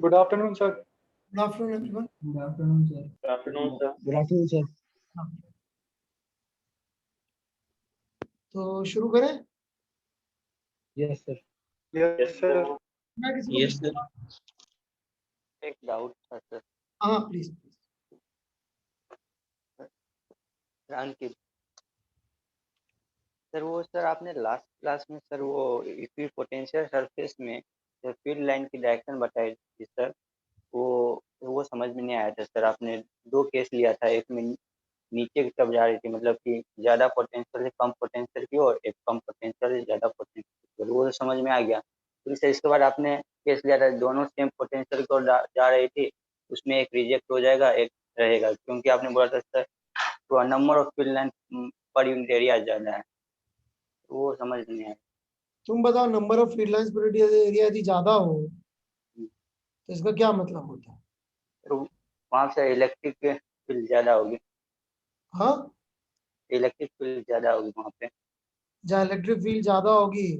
Good afternoon, sir. Good afternoon, everyone. Good afternoon, sir. Good afternoon, sir. Good afternoon, sir. तो शुरू करें? Yes, sir. Yes, sir. मैं किसी को Yes, sir. एक डाउट था सर हाँ प्लीज रान की सर वो सर आपने लास्ट क्लास में सर वो इक्विपोटेंशियल सरफेस में जो फील्ड लाइन की डायरेक्शन बताई थी सर वो समझ में नहीं आया था सर। आपने दो केस लिया था, एक में नीचे की तरफ जा रही थी मतलब कि ज़्यादा पोटेंशियल से कम पोटेंशियल की, और एक कम पोटेंशियल से ज़्यादा पोटेंशियल, वो तो समझ में आ गया। फिर सर इसके बाद आपने केस लिया था दोनों सेम पोटेंशियल की ओर जा रही थी, उसमें एक रिजेक्ट हो जाएगा एक रहेगा, क्योंकि आपने बोला था सर तो number of field line per unit area ज़्यादा है, वो समझ नहीं आया। तुम बताओ, नंबर ऑफ फील्ड लाइंस पर एरिया यदि ज्यादा हो तो इसका क्या मतलब होता है? तो वहाँ से इलेक्ट्रिक फील्ड ज़्यादा होगी, हाँ, इलेक्ट्रिक फील्ड ज़्यादा होगी वहाँ पे। जहाँ इलेक्ट्रिक फील्ड ज्यादा होगी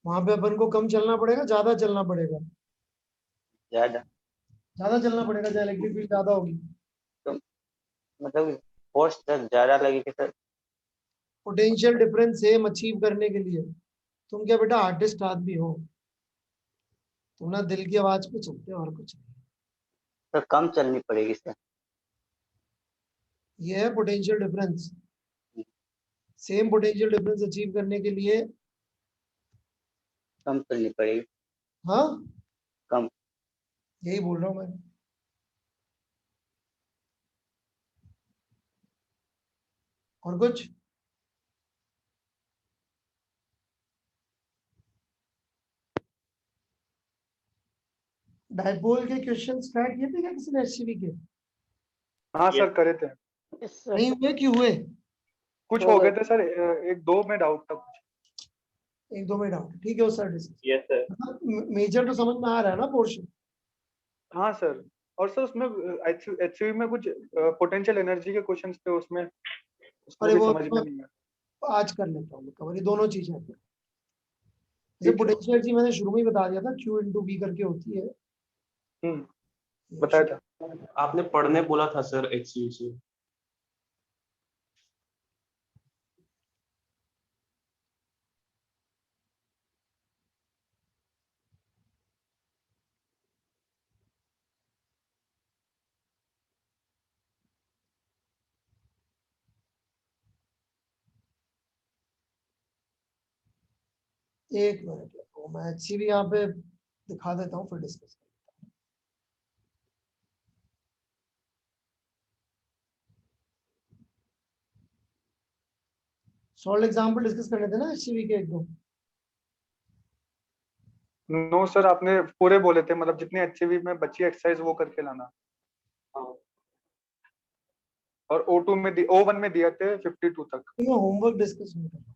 वहां पे अपन को कम चलना पड़ेगा, ज्यादा चलना पड़ेगा? ज़्यादा ज्यादा चलना पड़ेगा जहाँ इलेक्ट्रिक फील्ड ज्यादा होगी। तो मतलब फोर्स सर ज़्यादा लगेगी sir. Potential difference same achieve करने के लिए तुम क्या बेटा आर्टिस्ट आदमी हो? तुम ना दिल की आवाज पे चलते हो और कुछ नहीं। सर कम चलनी पड़ेगी सर। ये है potential difference. Same potential difference achieve करने के लिए कम चलनी पड़ेगी। हाँ कम यही बोल रहा हूँ मैं। और कुछ? डाइपोल के क्वेश्चंस ट्राई किए थे क्या किसी ने एचसीवी के? हाँ सर करे थे, नहीं हुए कि हुए? कुछ हो गए थे सर, एक दो में डाउट था कुछ। एक दो में डाउट, ठीक है वो sir discuss. Yes sir. Major तो समझ में आ रहा है ना पोर्शन? हाँ सर, और सर उसमें एचसीवी में कुछ पोटेंशियल एनर्जी के क्वेश्चंस थे उसमें, उसमें अरे भी वो समझ में नहीं आया। आज कर लेता हूँ कवर, ये दोनों चीजें हैं। जैसे ठीक है। पोटेंशियल एनर्जी मैंने शुरू में ही बता दिया था, Q इंटू बी करके होती है। बताया था। आपने पढ़ने बोला था सर एचसीयू से। एक मिनट तो मैं एचसीवी यहाँ पे दिखा देता हूँ फिर डिस्कस। सॉल्व एग्जांपल डिस्कस करने थे ना एचसीवी के एक दो। नो सर, आपने पूरे बोले थे, मतलब जितनी एचसीवी में बची एक्सरसाइज वो करके लाना। और O2 में O1 में दिए थे 52 तक। ये होमवर्क डिस्कस नहीं करना।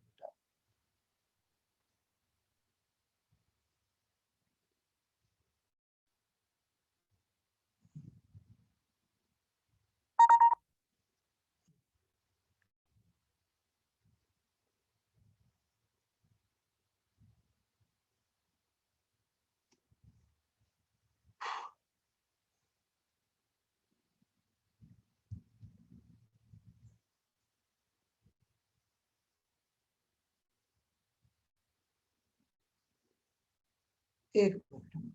एक मिनट।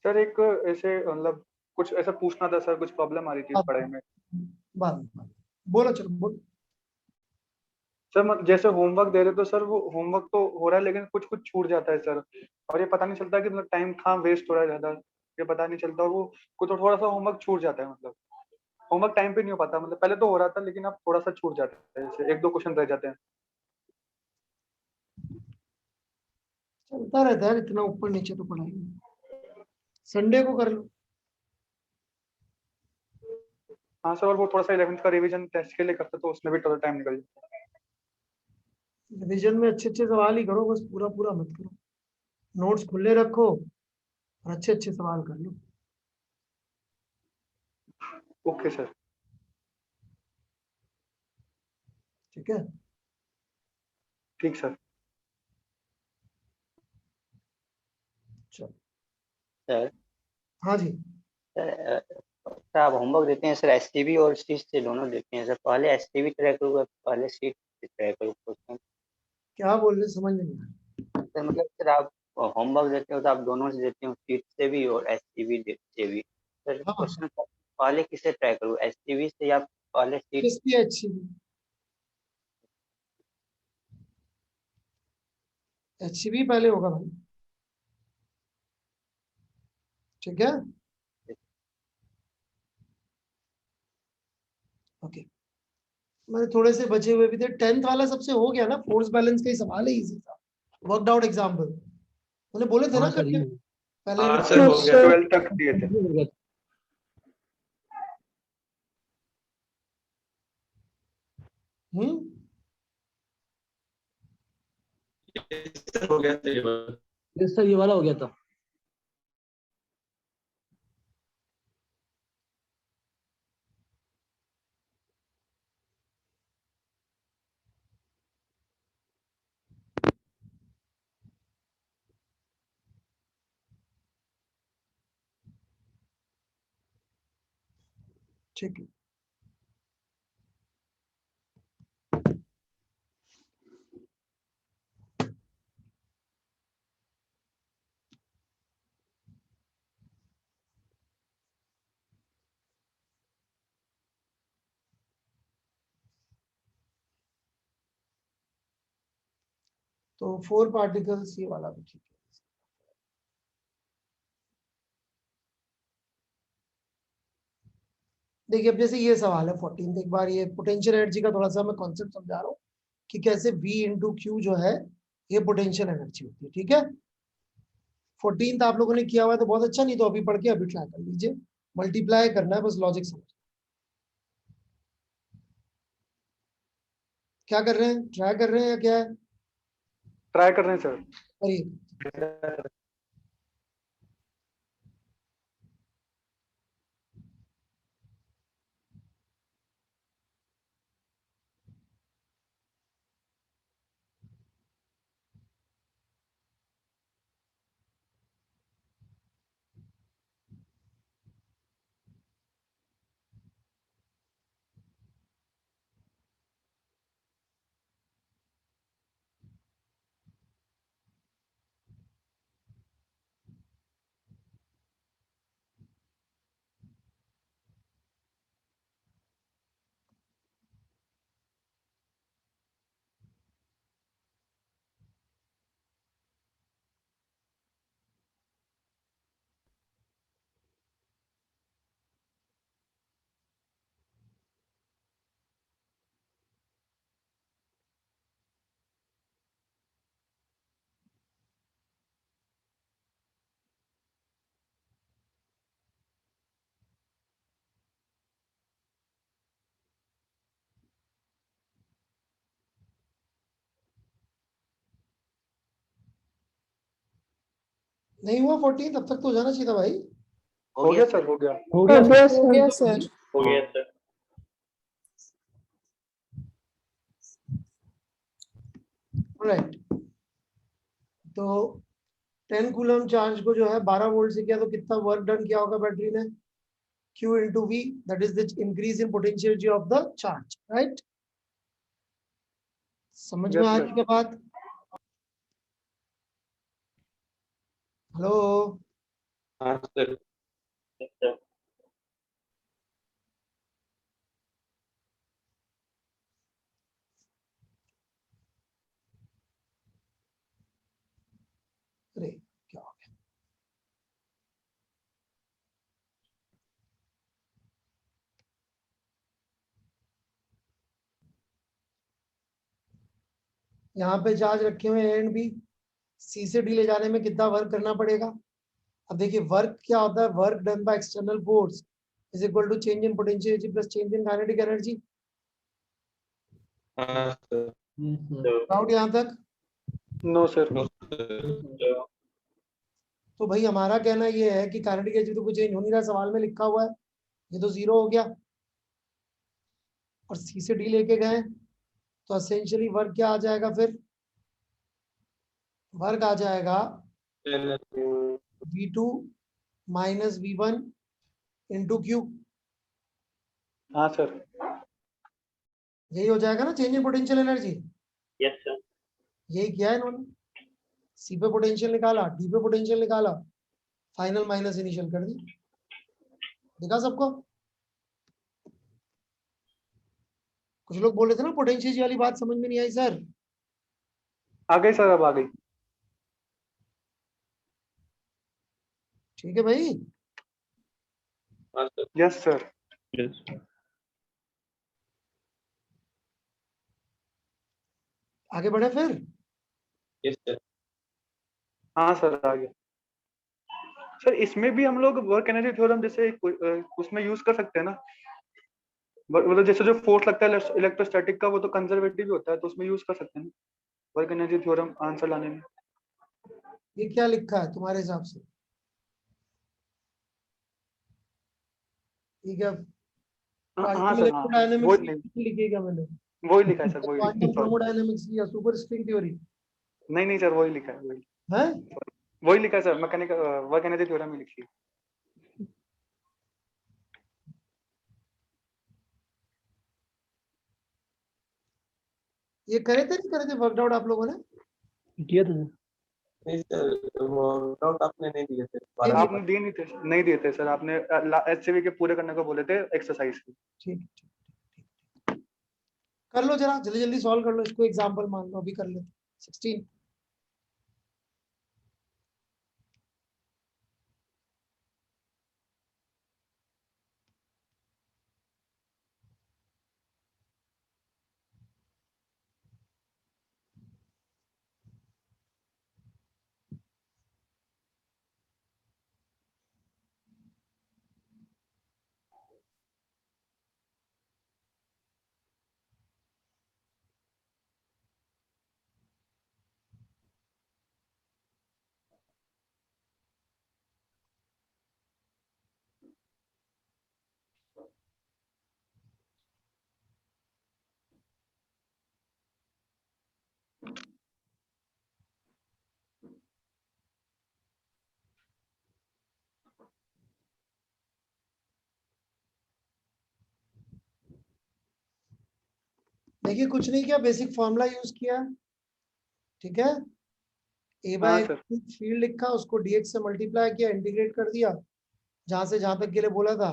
सर एक ऐसे मतलब कुछ ऐसा पूछना था सर, कुछ प्रॉब्लम आ रही थी इस पढ़ाई में। बात बोलो, चलो बोलो। सर जैसे होमवर्क दे रहे तो सर वो होमवर्क तो हो रहा है लेकिन कुछ कुछ छूट जाता है सर, और ये पता नहीं चलता कि मतलब टाइम कहाँ वेस्ट हो रहा है ज्यादा, ये पता नहीं चलता। वो कुछ थोड़ा सा होमवर्क छूट जाता है, मतलब होमवर्क टाइम पे नहीं हो पाता, मतलब पहले तो हो रहा था लेकिन अब थोड़ा सा छूट जाता है, जैसे एक दो क्वेश्चन रह जाते हैं। चलता रहता है इतना ऊपर नीचे तो पढ़ाई में। संडे को कर लो। हाँ सर, और वो थोड़ा सा 11th का रिवीजन टेस्ट के लिए करता तो उसमें भी थोड़ा टाइम निकल जाता। रिवीजन में अच्छे अच्छे सवाल ही करो, बस पूरा पूरा मत करो। नोट्स खुले रखो और अच्छे अच्छे सवाल कर लो। Okay sir. ठीक है। ठीक सर। चलो। सर। हाँ जी। सर सर, आप होमवर्क देते हैं सर एसटीवी और सीट से दोनों देते हैं सर, पहले एसटीवी ट्राई करूँगा पहले सीट से ट्राई करूँगा। क्या बोल रहे समझ में नहीं आया। सर मतलब सर आप होमवर्क देते हो तो आप दोनों से देते हो, सीट से भी और एसटीवी से भी। सर हाँ, क्वेश्चन पहले किसे ट्राई करूँ, एसटीवी से या पहले सीट? किसकी अच्छी? एचसीवी पहले होगा भाई। ठीक है। ओके। मैंने थोड़े से बचे हुए भी थे। 10th वाला सबसे हो गया ना, फोर्स बैलेंस का ही सवाल है, इजी था। वर्कड आउट एग्जाम्पल मैंने बोले थे ना हाँ सर, करके ये पहले हाँ ही। सर, हो गया। 12 तक दिए थे। हो गया। हम्म। सर हो गया सर ये वाला। ये सर, ये वाला हो गया था। ठीक है। तो 4 पार्टिकल्स ये वाला भी ठीक है। देखिए अब जैसे ये सवाल है 14, एक बार ये पोटेंशियल एनर्जी का थोड़ा सा मैं कॉन्सेप्ट समझा रहा हूँ कि कैसे V इंटू क्यू जो है ये पोटेंशियल एनर्जी होती है। ठीक है, 14 आप लोगों ने किया हुआ है तो बहुत अच्छा, नहीं तो अभी पढ़ के अभी ट्राई कर लीजिए, मल्टीप्लाई करना है, बस लॉजिक समझ। क्या कर रहे हैं, ट्राई कर रहे हैं या क्या है? ट्राई कर रहे हैं सर। अरे नहीं हुआ 14, तब तक तो हो जाना चाहिए था भाई। हो गया सर, हो गया। हो गया सर। हो गया सर। हो गया सर। राइट, तो 10 कूलम चार्ज को जो है 12 वोल्ट से किया तो कितना वर्क डन किया होगा बैटरी ने? Q into V, that is the increase in potentiality of the charge, right? समझ में Yes, आ sir. रही क्या बात? हेलो, हाँ सर। अरे क्या हो गया? यहाँ पे चार्ज रखे हुए A एंड B, C से D ले जाने में कितना वर्क करना पड़ेगा? अब देखिए वर्क क्या होता है, work done by external force is equal to change in potential plus change in kinetic energy. हाँ सर। Yes sir. डाउट यहाँ तक? No sir. No sir. तो भाई हमारा कहना ये है कि काइनेटिक एनर्जी तो कुछ चेंज हो नहीं रहा, सवाल में लिखा हुआ है, ये तो जीरो हो गया। और सी से डी लेके गए तो एसेंशियली वर्क क्या आ जाएगा फिर? वर्क आ जाएगा V2 minus V1 into Q. हाँ सर। यही हो जाएगा ना change in potential energy? Yes sir. यही किया है इन्होंने, सी पे पोटेंशियल निकाला, डी पे पोटेंशियल निकाला, फाइनल माइनस इनिशियल कर दी। देखा सबको? कुछ लोग बोल रहे थे ना पोटेंशियल वाली बात समझ में नहीं आई सर। आ गई सर, अब आ गई। ठीक है भाई, हाँ sir. Yes sir. Yes sir. आगे बढ़े फिर। Yes sir. हाँ सर, आ गया। सर इसमें भी हम लोग वर्क एनर्जी थ्योरम जैसे उसमें यूज कर सकते हैं ना, मतलब जैसे जो फोर्स लगता है इलेक्ट्रोस्टैटिक का वो तो कंजर्वेटिव भी होता है, तो उसमें यूज कर सकते हैं ना वर्क एनर्जी थ्योरम आंसर लाने में। ये क्या लिखा है तुम्हारे हिसाब से? ठीक है, हाँ क्वांटम सर, हाँ इलेक्ट्रोडायनामिक्स लिखी क्या मैंने? वही लिखा है सर, वही क्वांटम सॉरी। थर्मोडायनामिक्स या सुपर स्ट्रिंग थ्योरी नहीं सर, वही लिखा है, वही है? वही लिखा है sir, mechanical work energy theorem में लिखी है। ये करे थे नहीं करे थे वर्कआउट आप लोगों ने? किया था सर। नहीं सर, वो वर्कआउट आपने नहीं दिए थे। नहीं, आपने दिए नहीं थे, नहीं दिए थे सर, आपने एचसीवी के पूरे करने को बोले थे एक्सरसाइज की। ठीक ठीक ठीक। कर लो जरा जल्दी जल्दी सॉल्व कर लो इसको, एग्जांपल मान लो अभी कर लेते 16। देखिए कुछ नहीं किया, बेसिक फॉर्मूला यूज किया, ठीक है। ए हाँ बाय सर। फील्ड लिखा, उसको डीएक्स से मल्टीप्लाई किया, इंटीग्रेट कर दिया, जहां से जहां तक के लिए बोला था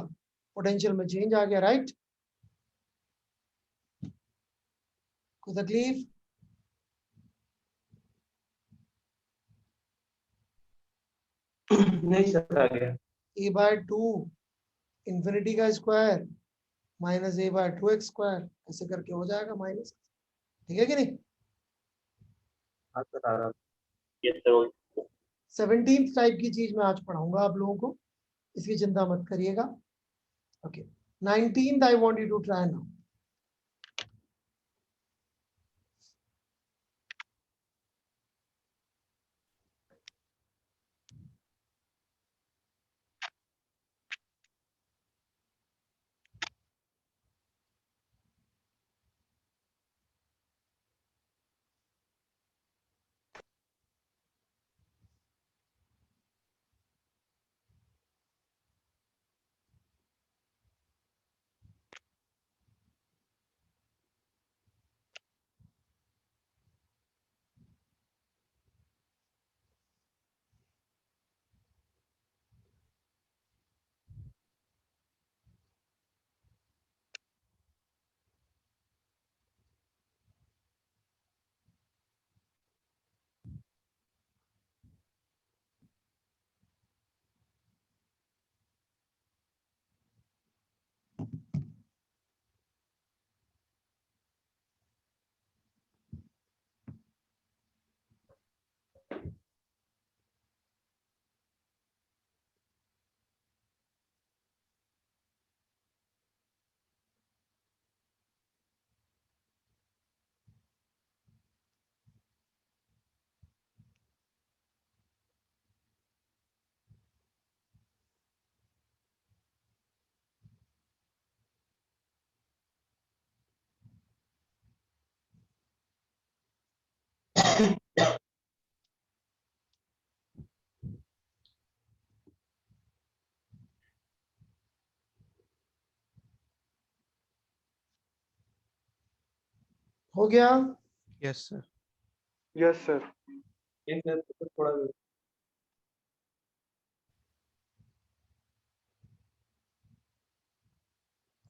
पोटेंशियल में चेंज आ गया, राइट। कोई तकलीफ? नहीं सर, आ गया। ए बाय 2 इंफिनिटी का स्क्वायर माइनस ए बाय 2x स्क्वायर, ऐसे करके हो जाएगा माइनस, ठीक है कि नहीं। हाँ सर, आ रहा। Yes sir. 17th टाइप की चीज मैं आज पढ़ाऊंगा आप लोगों को, इसकी चिंता मत करिएगा। Okay, 19th I want you to try now. हो गया? Yes sir. Yes sir. Yes sir, तो थोड़ा।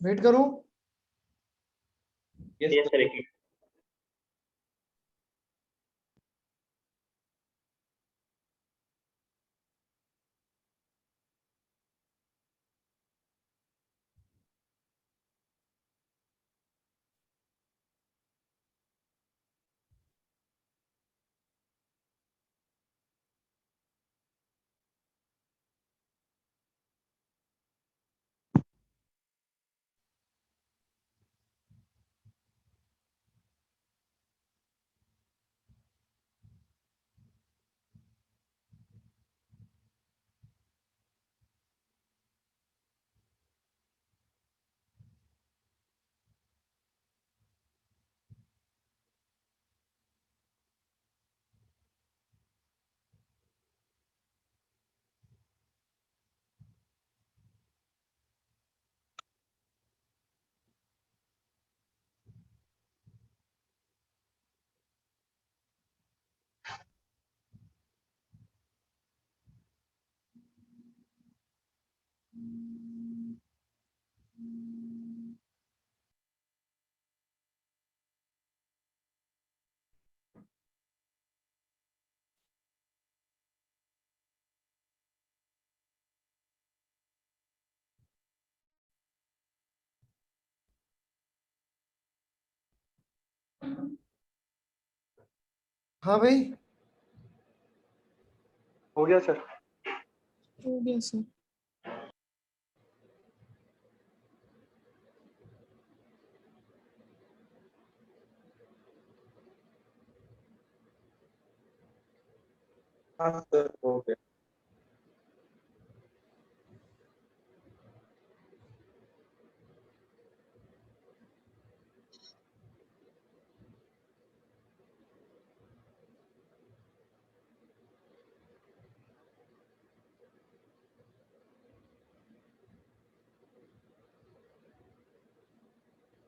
वेट करूं? यस सर, एक हाँ भाई, हो गया सर। हो गया सर। हाँ सर हो गया।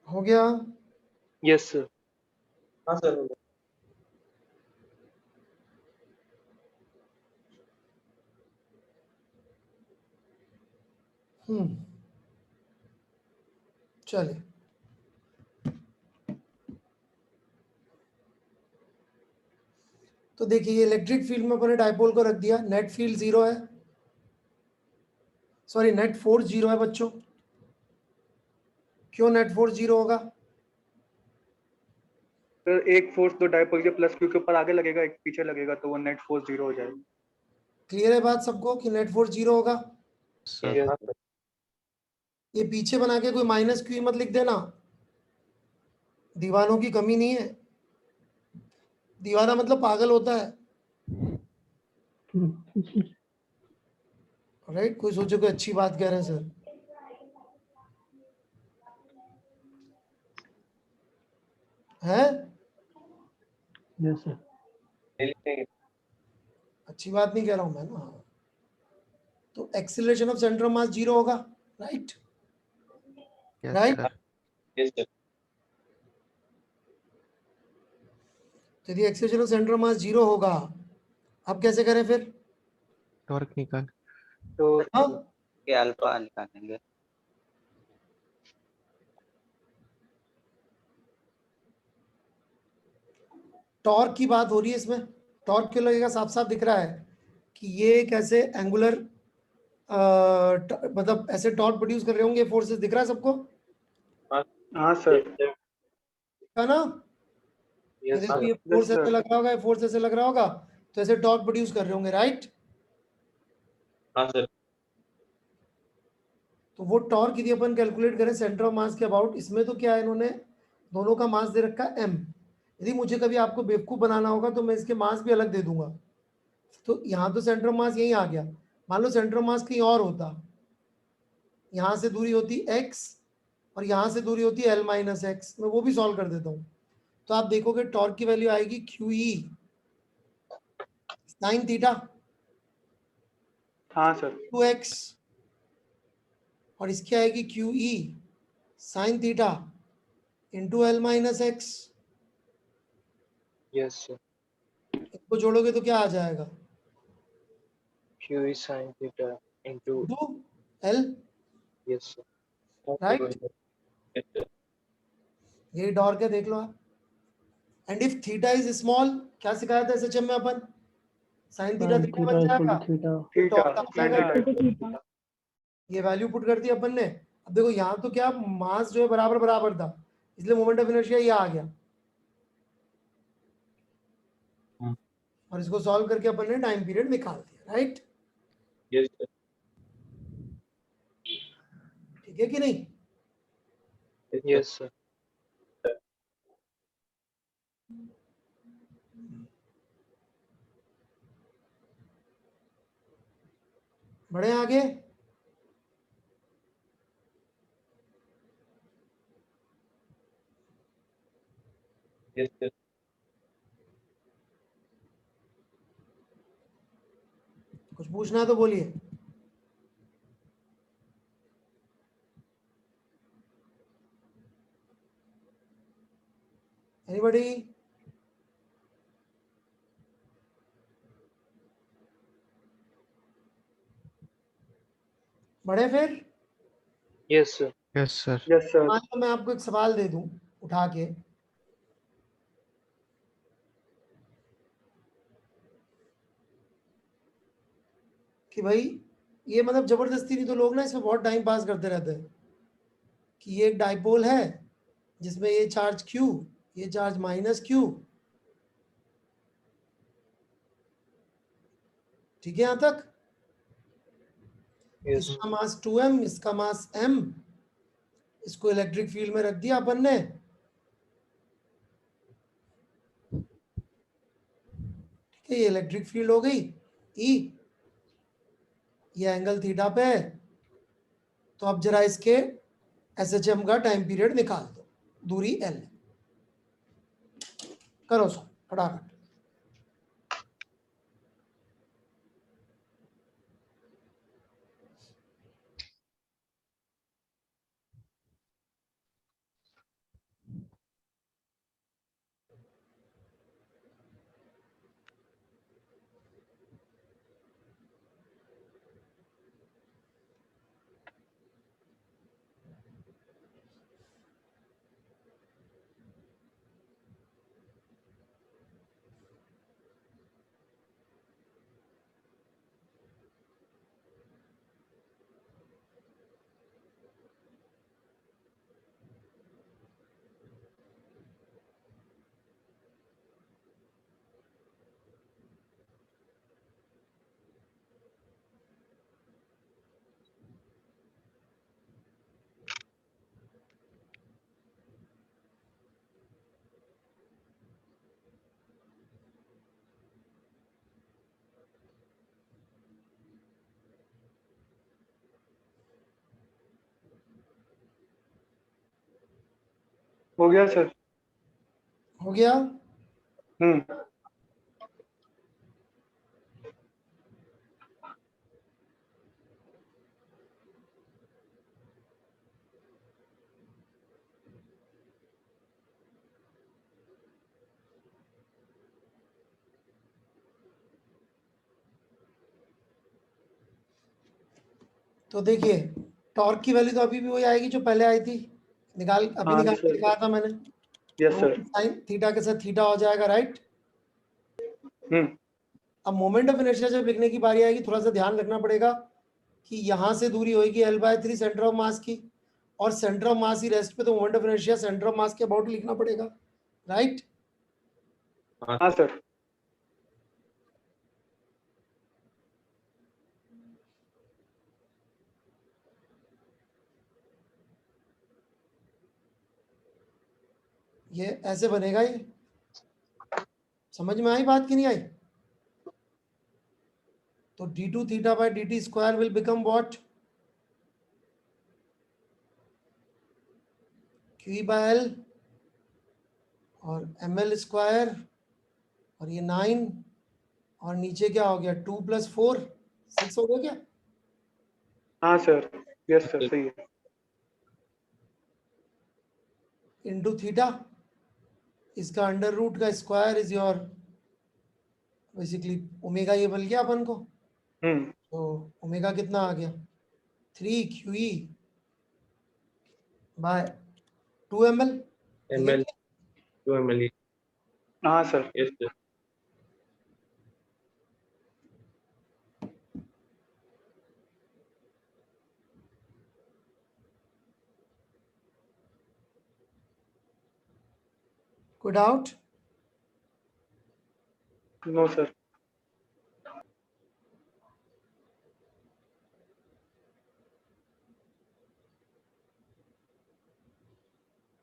हो गया। Yes sir. हाँ सर हो गया। चलिए, तो देखिए इलेक्ट्रिक फील्ड में अपने डाइपोल को रख दिया, नेट फील्ड 0 है, सॉरी नेट फोर्स 0 है बच्चों। क्यों नेट फोर्स 0 होगा? सर एक फोर्स दो डाइपोल के प्लस क्यू के ऊपर आगे लगेगा, एक पीछे लगेगा, तो वो नेट फोर्स 0 हो जाएगा। क्लियर है बात सबको कि नेट फोर्स 0 होगा? हाँ सर। ये पीछे बना के कोई माइनस क्यू मत लिख देना, दीवानों की कमी नहीं है। दीवाना मतलब पागल होता है, राइट? कोई सोचे कोई अच्छी बात कह रहे हैं सर। है यस सर। अच्छी बात नहीं कह रहा हूं मैं ना। तो acceleration of centre of mass 0 होगा, राइट? राइट। Yes sir. तो यदि acceleration of centre of mass 0 होगा, अब कैसे करें फिर? टॉर्क निकाल। तो हाँ, के अल्फा निकालेंगे। टॉर्क की बात हो रही है इसमें। टॉर्क क्यों लगेगा? साफ साफ दिख रहा है कि ये कैसे एंगुलर मतलब ऐसे टॉर्क प्रोड्यूस कर रहे होंगे, फोर्सेस दिख रहा है सबको, हाँ सर। है ना? ये यस देखो, सर। ये फोर्स सर। ऐसे लग रहा होगा, ये फोर्स ऐसे लग रहा होगा, तो ऐसे टॉर्क प्रोड्यूस कर रहे होंगे, राइट? हाँ सर। तो वो टॉर्क यदि अपन कैलकुलेट करें सेंटर ऑफ मास के अबाउट, इसमें तो क्या है, इन्होंने दोनों का मास दे रखा है m। यदि मुझे कभी आपको बेवकूफ बनाना होगा तो मैं इसके मास भी अलग दे दूंगा। तो यहाँ तो सेंटर ऑफ मास यहीं आ गया, मान लो सेंटर ऑफ मास कहीं और होता, यहाँ से दूरी होती x और यहाँ से दूरी होती l माइनस एक्स, मैं वो भी सॉल्व कर देता हूँ। तो आप देखोगे टॉर्क की वैल्यू आएगी QE साइन थीटा हाँ सर। 2x, और इसकी आएगी QE sine theta into L minus x. Yes sir. इसको जोड़ोगे तो क्या आ जाएगा? Q is sine theta into into L, yes sir. Right? Yes sir. यही टॉर्क है, देख लो आप। And if theta is small, क्या सिखाया था एसएचएम में अपन? साइन थीटा थीटा बन जाएगा, थीटा। तो थीटा टॉर्क आ साइन जाएगा। थीटा। ये वैल्यू पुट कर दी अपन ने। अब देखो यहाँ तो क्या मास जो है बराबर बराबर था, इसलिए मोमेंट ऑफ इनर्शिया ये आ गया, और इसको सॉल्व करके अपन ने टाइम पीरियड निकाल दिया, राइट? Yes sir. ठीक है कि नहीं? Yes sir. बढ़े आगे। Yes sir. कुछ पूछना है तो बोलिए। एनीबॉडी? बढ़े फिर? Yes sir. Yes sir. Yes sir. मान लो मैं आपको एक सवाल दे दूं उठा के, कि भाई ये मतलब जबरदस्ती नहीं, तो लोग ना इसमें बहुत टाइम पास करते रहते हैं कि ये एक डाइपोल है जिसमें ये चार्ज Q, ये चार्ज माइनस Q, ठीक है यहां तक? Yes. इसका मास 2m, इसका मास m, इसको इलेक्ट्रिक फील्ड में रख दिया अपन ने। ठीक है, ये इलेक्ट्रिक फील्ड हो गई E, ये एंगल थीटा पे है। तो अब जरा इसके SHM का टाइम पीरियड निकाल दो, दूरी L है। करो सो फटाफट। हो गया सर। हो गया? तो देखिए टॉर्क की वैल्यू तो अभी भी वही आएगी जो पहले आई थी, अभी हाँ निकाल के सर। दिखाया था मैंने। Yes sir. साइन थीटा के साथ थीटा हो जाएगा, राइट? हम्म। अब मोमेंट ऑफ इनर्शिया जब लिखने की बारी आएगी, थोड़ा सा ध्यान रखना पड़ेगा कि यहाँ से दूरी होगी L/3 सेंटर ऑफ मास की, और centre of mass he rest पे, तो moment of inertia centre of mass के अबाउट लिखना पड़ेगा, राइट? हाँ सर। ये ऐसे बनेगा। ये समझ में आई बात कि नहीं आई? तो d2 theta by dt square will become what? QE by L और ml स्क्वायर, और ये 9, और नीचे क्या हो गया 2 + 4 6 हो गया क्या? हाँ सर। यस सर, सही है। इंटू थीटा, इसका अंडर रूट का square is your basically omega, ये बन गया अपन को। तो ओमेगा कितना आ गया 3 QE by 2 ml। ml 2 ml। हाँ सर। Yes sir. कोई डाउट? No sir.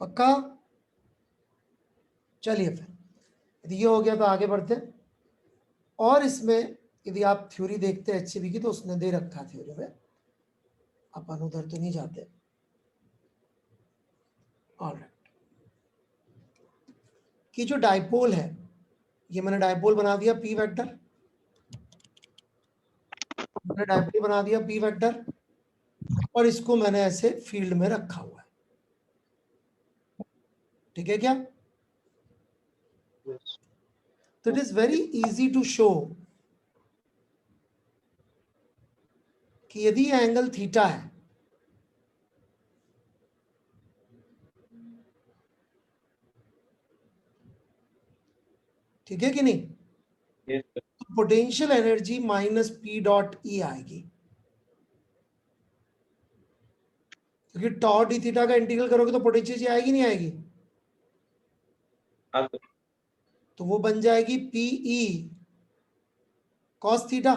पक्का? चलिए फिर, यदि ये हो गया तो आगे बढ़ते हैं। और इसमें यदि आप थ्योरी देखते हैं HCV की, तो उसने दे रखा थ्योरी में, अपन उधर तो नहीं जाते। ऑलराइट, कि जो डाइपोल है, ये मैंने डाइपोल बना दिया P वेक्टर, मैंने डाइपोल बना दिया P वेक्टर, और इसको मैंने ऐसे फील्ड में रखा हुआ है। ठीक है क्या? Yes. तो it is very easy to show कि यदि ये एंगल थीटा है, ठीक है कि नहीं, यस सर। तो पोटेंशियल एनर्जी -P.E आएगी, क्योंकि टॉ डी थीटा का इंटीग्रल करोगे तो पोटेंशियल आएगी नहीं आएगी? हाँ सर। तो वो बन जाएगी PE cos थीटा,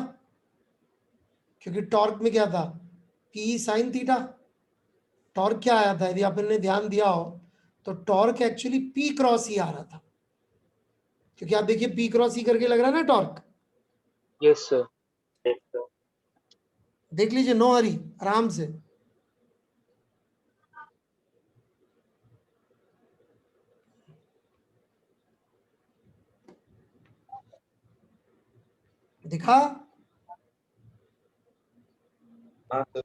क्योंकि टॉर्क में क्या था, पी साइन थीटा। टॉर्क क्या आया था, यदि आपने ध्यान दिया हो तो टॉर्क एक्चुअली पी क्रॉस ई आ रहा था, क्योंकि आप देखिए पी क्रॉस ई करके लग रहा है ना टॉर्क। Yes, sir. देख लीजिए, नो हरी, आराम से। दिखा? हाँ sir.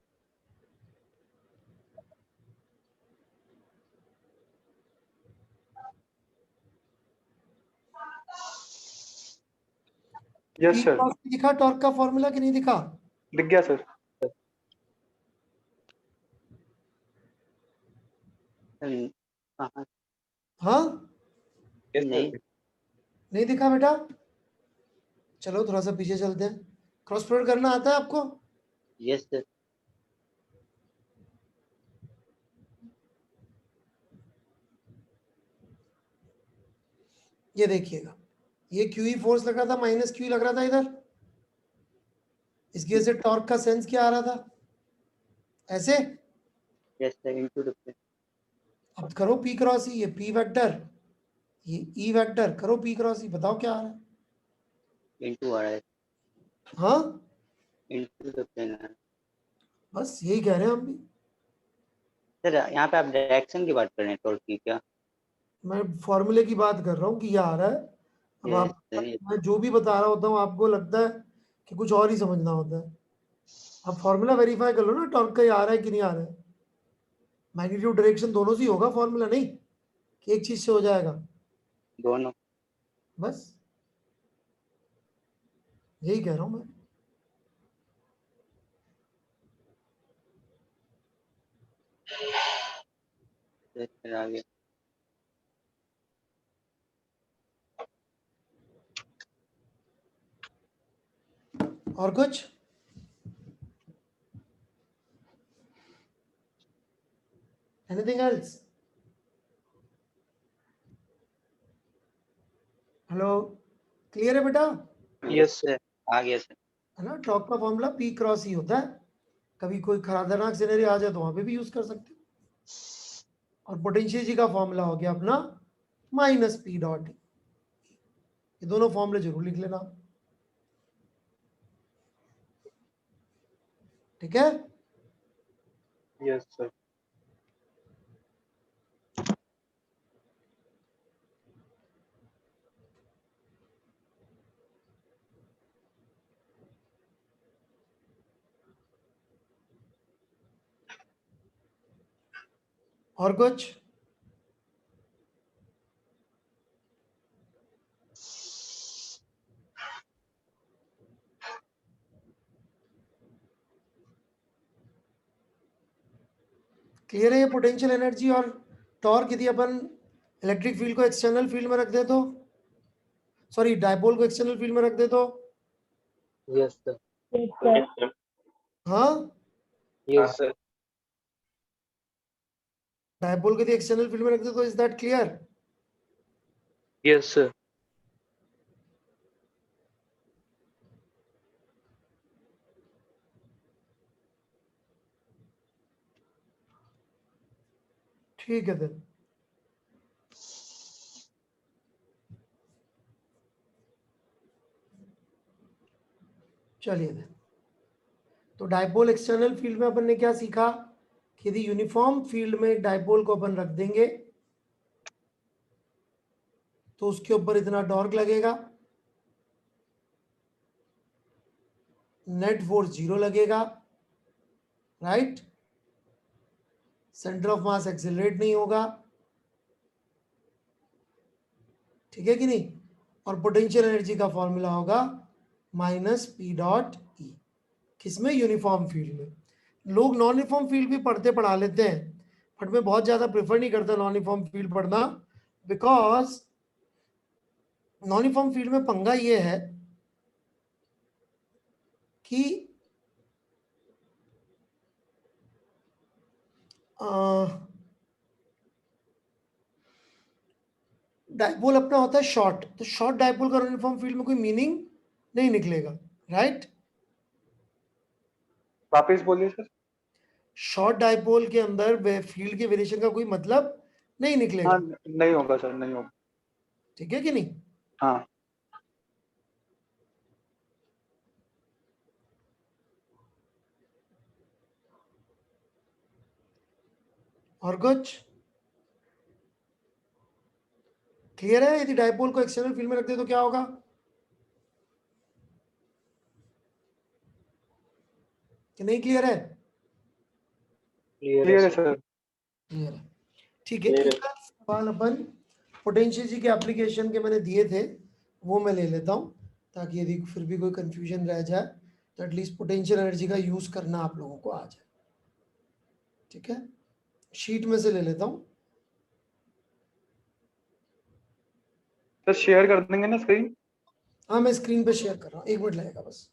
Yes P sir, cross E दिखा टॉर्क का फॉर्मूला कि नहीं दिखा? दिख गया सर। हाँ हाँ, यस नहीं। सर। नहीं दिखा बेटा? चलो थोड़ा सा पीछे चलते हैं। क्रॉस प्रोडक्ट करना आता है आपको? Yes sir. ये देखिएगा, ये क्यू ई फोर्स लग रहा था, माइनस क्यू लग रहा था इधर। इसकी वजह से टॉर्क का सेंस क्या आ रहा था, ऐसे। यस सर, इनटू द अब करो पी क्रॉस ई, ये पी वेक्टर, ये ई वेक्टर, करो पी क्रॉस ई, बताओ क्या आ रहा है। इनटू आ रहा है, हाँ, इनटू द प्लेन आ रहा है। बस यही कह रहे हैं हम भी। सर यहाँ पे आप डायरेक्शन की बात कर रहे हैं टॉर्क की क्या? मैं फॉर्मूले की बात कर रहा हूँ कि ये आ रहा है। अब यस आप, सर। मैं जो भी बता रहा होता हूँ आपको लगता है कि कुछ और ही समझना होता है। आप फॉर्मूला वेरीफाई कर लो ना, टॉर्क का ये आ रहा है कि नहीं आ रहा है। मैग्नीट्यूड डायरेक्शन दोनों से ही होगा फॉर्मूला, नहीं कि एक चीज से हो जाएगा। दोनों। बस यही कह रहा हूँ मैं। यस सर, आ गया। और कुछ? Anything else? हेलो, क्लियर है बेटा? Yes, sir. सर आ गया सर। है ना, टॉर्क का फॉर्मूला पी क्रॉस ही होता है। कभी कोई खतरनाक सिनेरियो आ जाए तो वहां पे भी यूज कर सकते हो। और पोटेंशियल जी का फॉर्मूला हो गया अपना माइनस पी डॉट। ये दोनों फॉर्मूले जरूर लिख लेना, ठीक है? Yes, sir. और कुछ? क्लियर है ये पोटेंशियल एनर्जी और टॉर्क? यदि अपन इलेक्ट्रिक फील्ड को एक्सटर्नल फील्ड में रख दे तो, सॉरी डायपोल को एक्सटर्नल फील्ड में रख दे तो, Yes, sir. हाँ, Yes, sir. डायपोल को यदि एक्सटर्नल फील्ड में रख दे तो, is that clear? Yes, sir. ठीक है फिर। चलिए फिर, तो डायपोल एक्सटर्नल फील्ड में अपन ने क्या सीखा कि यदि यूनिफॉर्म फील्ड में एक डायपोल को अपन रख देंगे तो उसके ऊपर इतना टॉर्क लगेगा, नेट फोर्स 0 लगेगा, right? Centre of mass accelerate नहीं होगा, ठीक है कि नहीं? और पोटेंशियल एनर्जी का फॉर्मूला होगा माइनस पी डॉट ई। किसमें? यूनिफॉर्म फील्ड में। लोग नॉन यूनिफॉर्म फील्ड भी पढ़ा लेते हैं, बट मैं बहुत ज्यादा प्रेफर नहीं करता नॉन यूनिफॉर्म फील्ड पढ़ना, बिकॉज नॉन यूनिफॉर्म फील्ड में पंगा ये है कि डायपोल अपना होता है शॉर्ट, तो शॉर्ट डायपोल का यूनिफॉर्म फील्ड में कोई मीनिंग नहीं निकलेगा, राइट? वापस बोलिए सर। शॉर्ट डाइपोल के अंदर फील्ड के वेरिएशन का कोई मतलब नहीं निकलेगा, हाँ, नहीं होगा सर, नहीं होगा। ठीक है कि नहीं? हाँ। और कुछ क्लियर है? यदि डाइपोल को एक्सटर्नल फील्ड में रख दे तो क्या होगा? कि नहीं क्लियर है? क्लियर है क्लियर है सर। सर। क्लियर है, ठीक है। Clear है। एक आध सवाल अपन पोटेंशियल जी के एप्लीकेशन के मैंने दिए थे, वो मैं ले लेता हूँ, ताकि यदि फिर भी कोई कंफ्यूजन रह जाए तो एटलीस्ट पोटेंशियल एनर्जी का यूज करना आप लोगों को आ जाए, ठीक है? शीट में से ले लेता हूँ। सर शेयर कर देंगे ना स्क्रीन? हाँ, मैं स्क्रीन पे शेयर कर रहा हूँ, 1 मिनट लगेगा बस।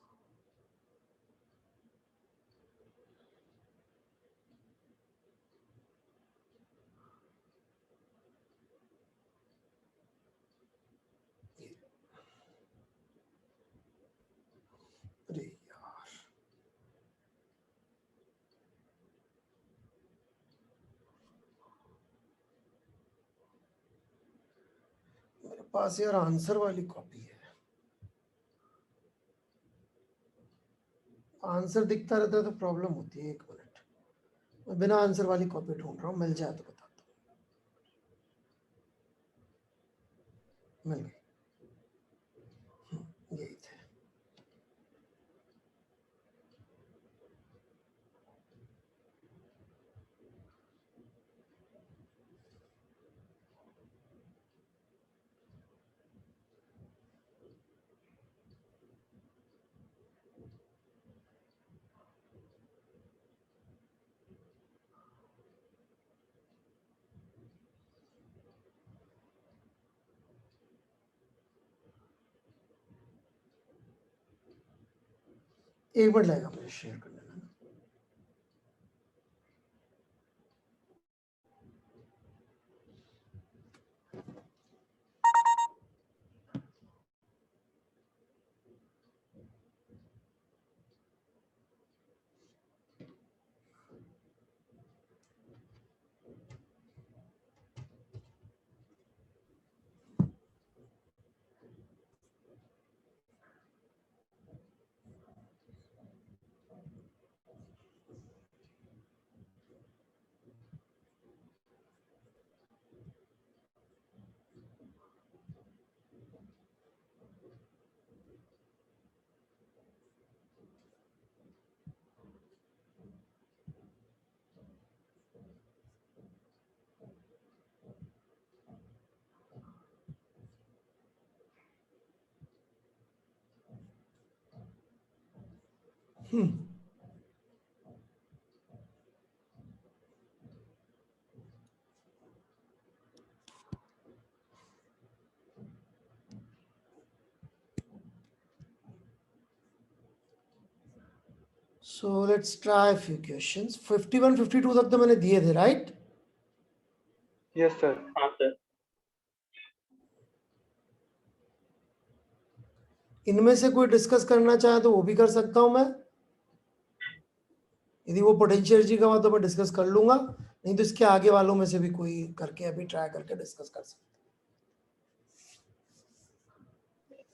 अरे यार, मेरे पास यार आंसर वाली कॉपी है, आंसर दिखता रहता है तो प्रॉब्लम होती है। 1 मिनट, मैं बिना आंसर वाली कॉपी ढूंढ रहा हूँ, मिल जाए तो बताता हूँ। मिल गई, यही थे। एक मिनट लगेगा मुझे शेयर करने में। So let's try a few questions. 51, 52 तक तो मैंने दिए थे, राइट? Yes sir. हाँ सर। इनमें से कोई डिस्कस करना चाहे तो वो भी कर सकता हूं मैं। यदि वो पोटेंशियल एनर्जी का हुआ तो मैं डिस्कस कर लूंगा, नहीं तो इसके आगे वालों में से भी कोई करके अभी ट्राई करके डिस्कस कर सकते।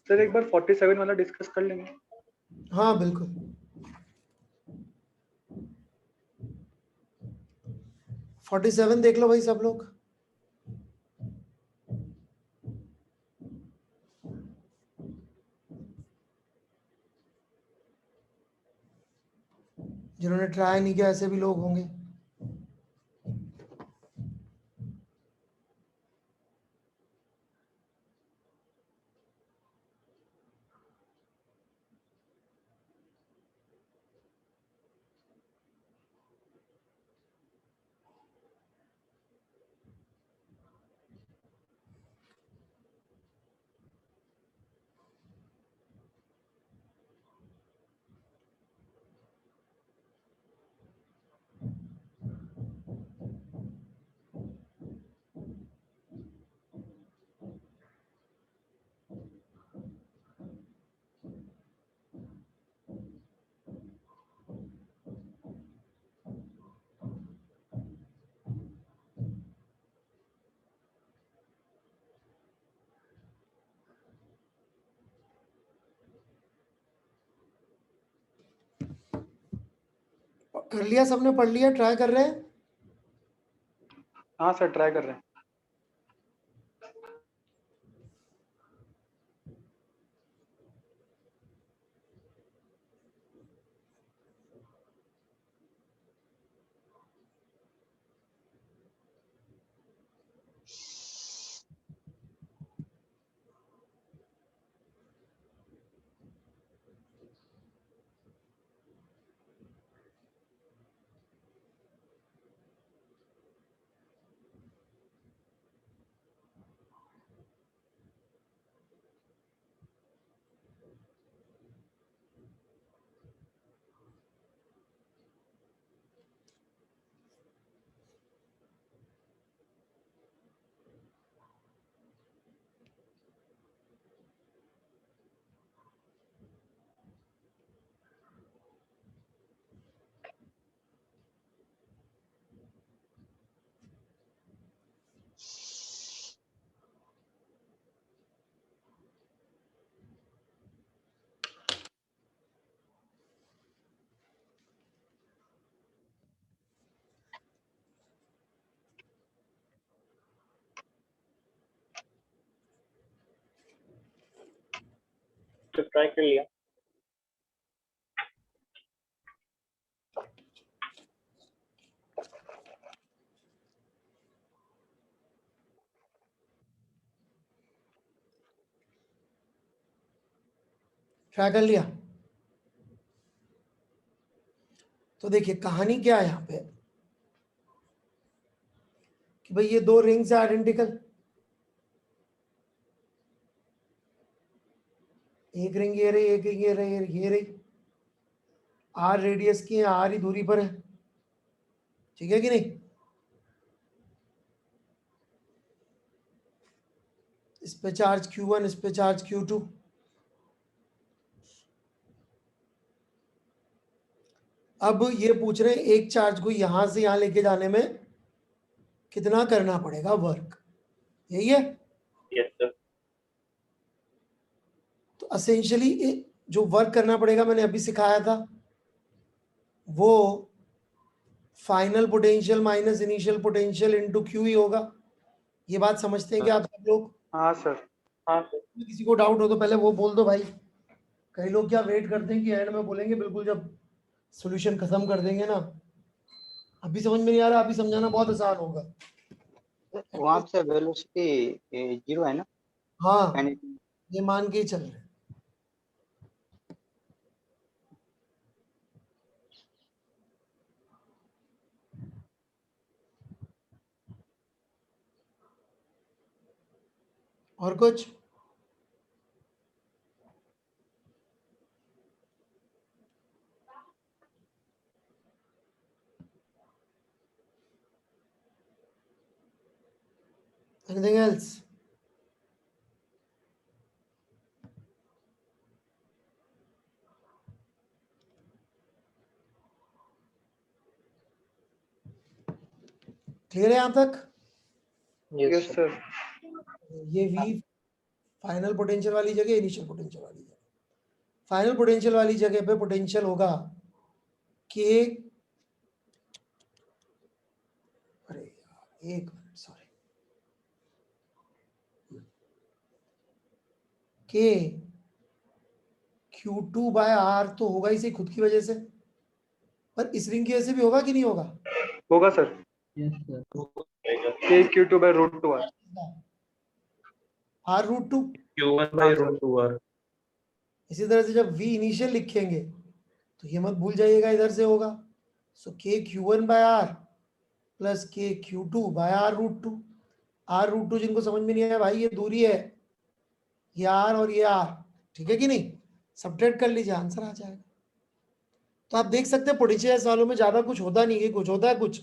सर एक बार 47 वाला डिस्कस कर लेंगे। हाँ बिल्कुल, 47 देख लो भाई सब लोग। जिन्होंने ट्राई नहीं किया ऐसे भी लोग होंगे। कर लिया सबने, पढ़ लिया, ट्राई कर रहे हैं? हाँ सर ट्राई कर रहे हैं। तो ट्राई कर लिया। ट्राई कर लिया। तो देखिए कहानी क्या है यहाँ पे कि भाई ये दो रिंग्स है आइडेंटिकल, एक रिंग ये रही, एक रिंग ये रही, ये रही, आर रेडियस की है, आर ही दूरी पर है, ठीक है कि नहीं? इस पे चार्ज Q1, इस पे चार्ज Q2। अब ये पूछ रहे हैं एक चार्ज को यहां से यहां लेके जाने में कितना करना पड़ेगा वर्क, यही है। Yes sir. तो असेंशियली जो वर्क करना पड़ेगा मैंने अभी सिखाया था वो final potential minus initial potential into Q ही होगा। ये बात समझते हैं कि आप सब लोग? हाँ सर। हाँ सर। किसी को डाउट हो तो पहले वो बोल दो भाई। कई लोग क्या वेट करते हैं कि एंड में बोलेंगे, बिल्कुल जब सॉल्यूशन खत्म कर देंगे ना। अभी समझ में नहीं आ रहा, अभी समझाना बहुत आसान होगा। वहाँ पे वेलोसिटी 0 है ना? हाँ यानी ये मान के ही चल रहे हैं। और कुछ? Anything else? क्लियर है यहाँ तक? Yes yes sir. सर। ये V फाइनल पोटेंशियल वाली जगह, इनिशियल पोटेंशियल वाली जगह। फाइनल पोटेंशियल वाली जगह पे पोटेंशियल होगा K, अरे यार एक minute sorry, K Q2 by R तो होगा ही सही खुद की वजह से, पर इस रिंग की वजह से भी होगा कि नहीं होगा? होगा sir. K Q2/√2R। R√2। Q1 by हाँ सर। root 2R। इसी तरह से जब V इनिशियल लिखेंगे तो ये मत भूल जाइएगा, इधर से होगा। So K Q1 by R plus K Q2 by R√2। R√2 जिनको समझ में नहीं आया भाई, ये दूरी है, ये R और ये R, ठीक है कि नहीं? सब्ट्रैक्ट कर लीजिए, आंसर आ जाएगा। तो आप देख सकते हैं पोटेंशियल सवालों में ज्यादा कुछ होता नहीं है, कुछ होता है कुछ,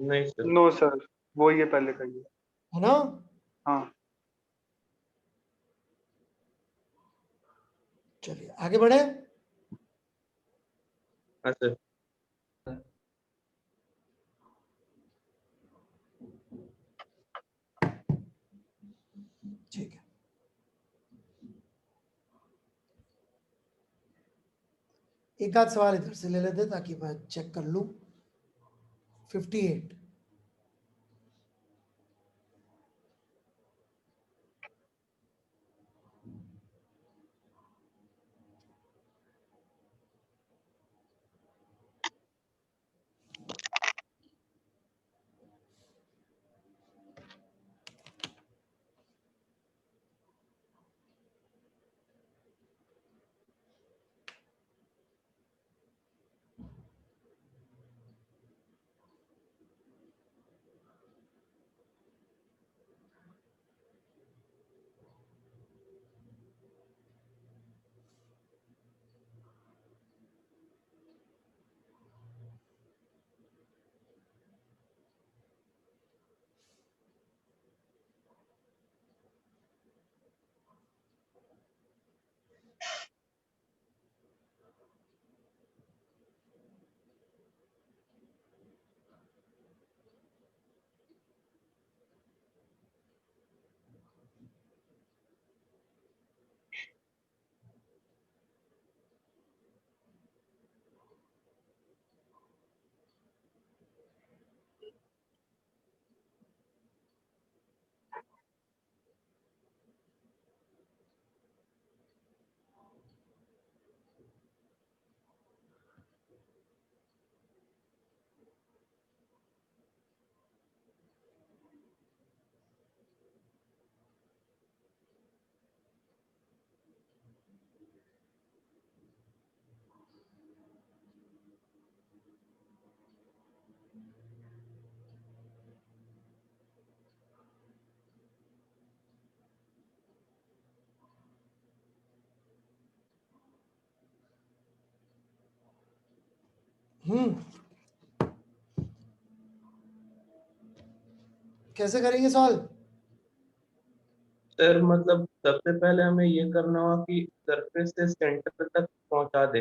नहीं सर। नो सर, वो ये पहले कहिए। है ना? हाँ चलिए आगे बढ़े। हाँ सर। ठीक है, एक आध सवाल इधर से ले लेते ताकि मैं चेक कर लूं। 58। कैसे करेंगे सॉल्व? सर मतलब सबसे पहले हमें ये करना होगा कि सरफेस से सेंटर तक पहुंचा दे,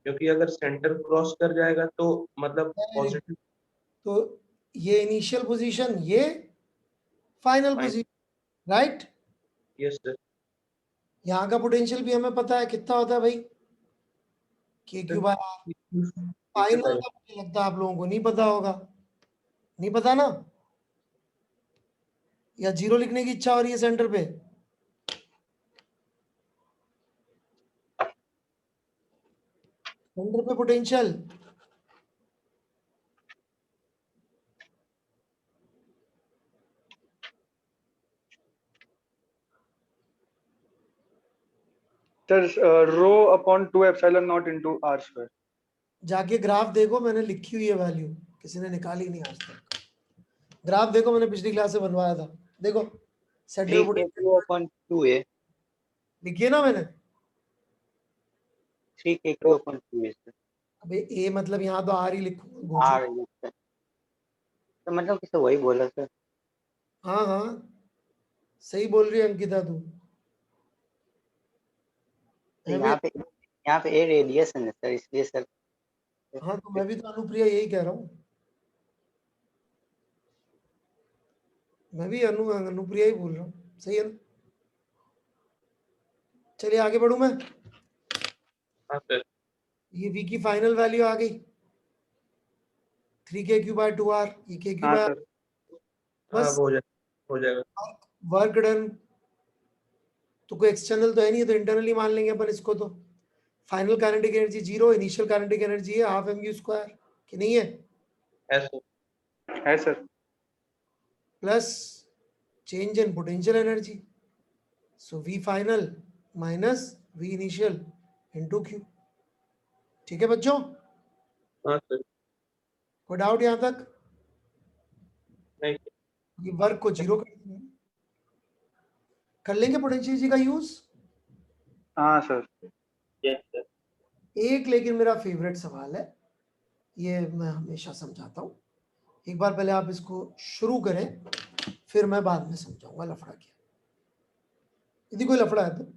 क्योंकि अगर सेंटर क्रॉस कर जाएगा तो मतलब पॉजिटिव। तो ये इनिशियल पोजीशन, ये final position, right? Yes sir. यहाँ का पोटेंशियल भी हमें पता है कितना होता है भाई, के क्यू बाय आर। फाइनल का मुझे लगता है आप लोगों को नहीं पता होगा, नहीं पता ना? या जीरो लिखने की इच्छा हो रही है सेंटर पे? सेंटर पे potential sir rho upon 2 epsilon naught into r square. जाके ग्राफ देखो, मैंने लिखी हुई है वैल्यू, किसी ने निकाली नहीं आज तक। ग्राफ देखो, मैंने पिछली क्लास से बनवाया था, देखो centre 3 potential K2 upon 2A, लिखी है ना मैंने। 3 K2 upon 2A सर। अबे ए मतलब यहाँ तो आर ही लिखूंगा, घोंचू। R yes sir. तो मतलब किसे वही बोला सर। हाँ हाँ, सही बोल रही है अंकिता तू। तो है बे? यहाँ पे A रेडियस है ना सर, इसलिए सर। हाँ तो मैं भी तो अनुप्रिया यही कह रहा हूँ, मैं भी अनुप्रिया ही बोल रहा हूँ, सही है ना? चलिए आगे बढ़ू मैं। हाँ सर। ये v की फाइनल वैल्यू आ गई 3k बाय 2r, ये k हाँ बाय सर। हाँ बस। हो जाएगा। वर्क डन, तो कोई एक्सटर्नल तो है नहीं है, तो इंटरनली मान लेंगे अपन इसको। तो final kinetic energy zero, initial kinetic energy है हाफ mv स्क्वायर, कि नहीं है? ऐसे है sir. Plus change in potential energy, so v final minus v initial into q। ठीक है बच्चों, हाँ सर। कोई डाउट यहां तक? नहीं ये वर्क को जीरो कर लेंगे पोटेंशियल एनर्जी का यूज। हाँ सर। Yes sir. एक लेकिन मेरा फेवरेट सवाल है, ये मैं हमेशा समझाता हूँ, एक बार पहले आप इसको शुरू करें, फिर मैं बाद में समझाऊंगा लफड़ा क्या। यदि कोई लफड़ा है तो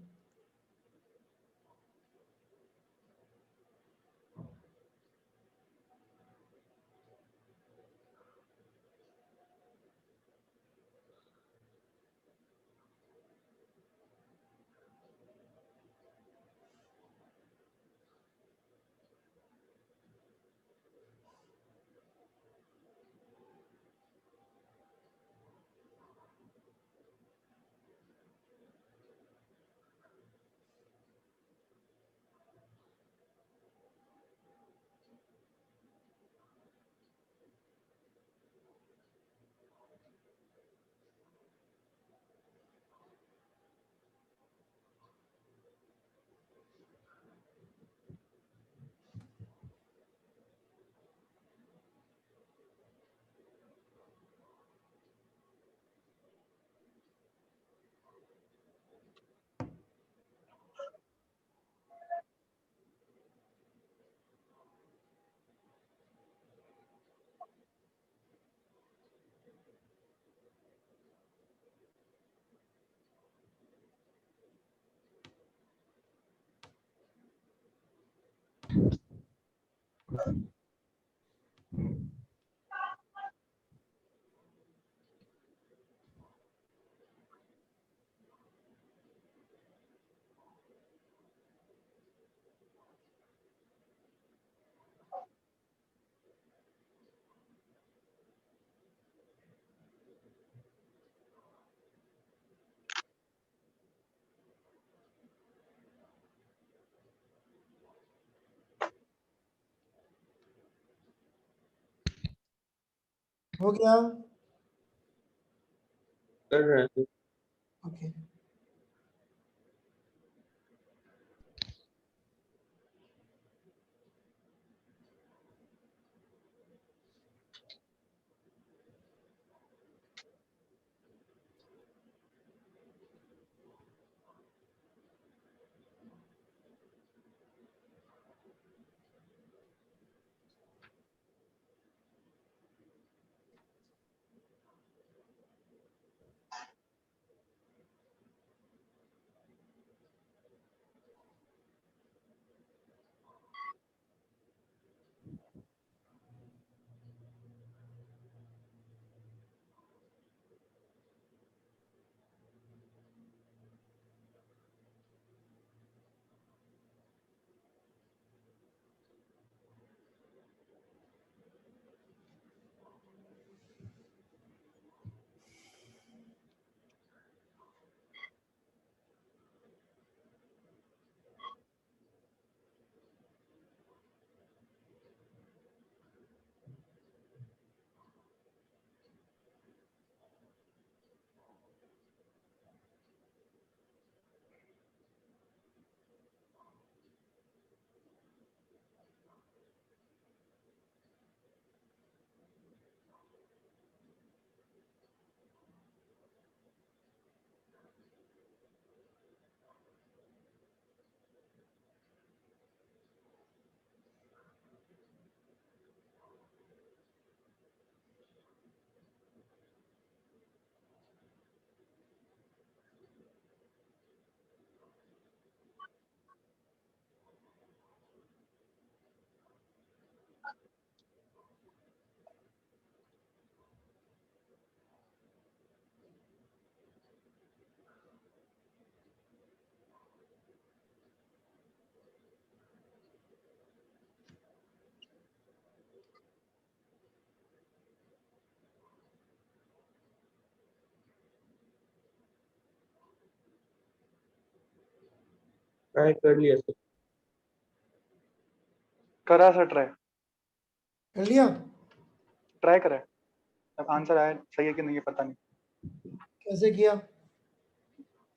हो गया? कर रहे हैं। ओके ट्राई कर लिया सर। करा सर ट्राई कर लिया? ट्राई करा है। अब आंसर आया सही है कि नहीं है पता नहीं कैसे किया?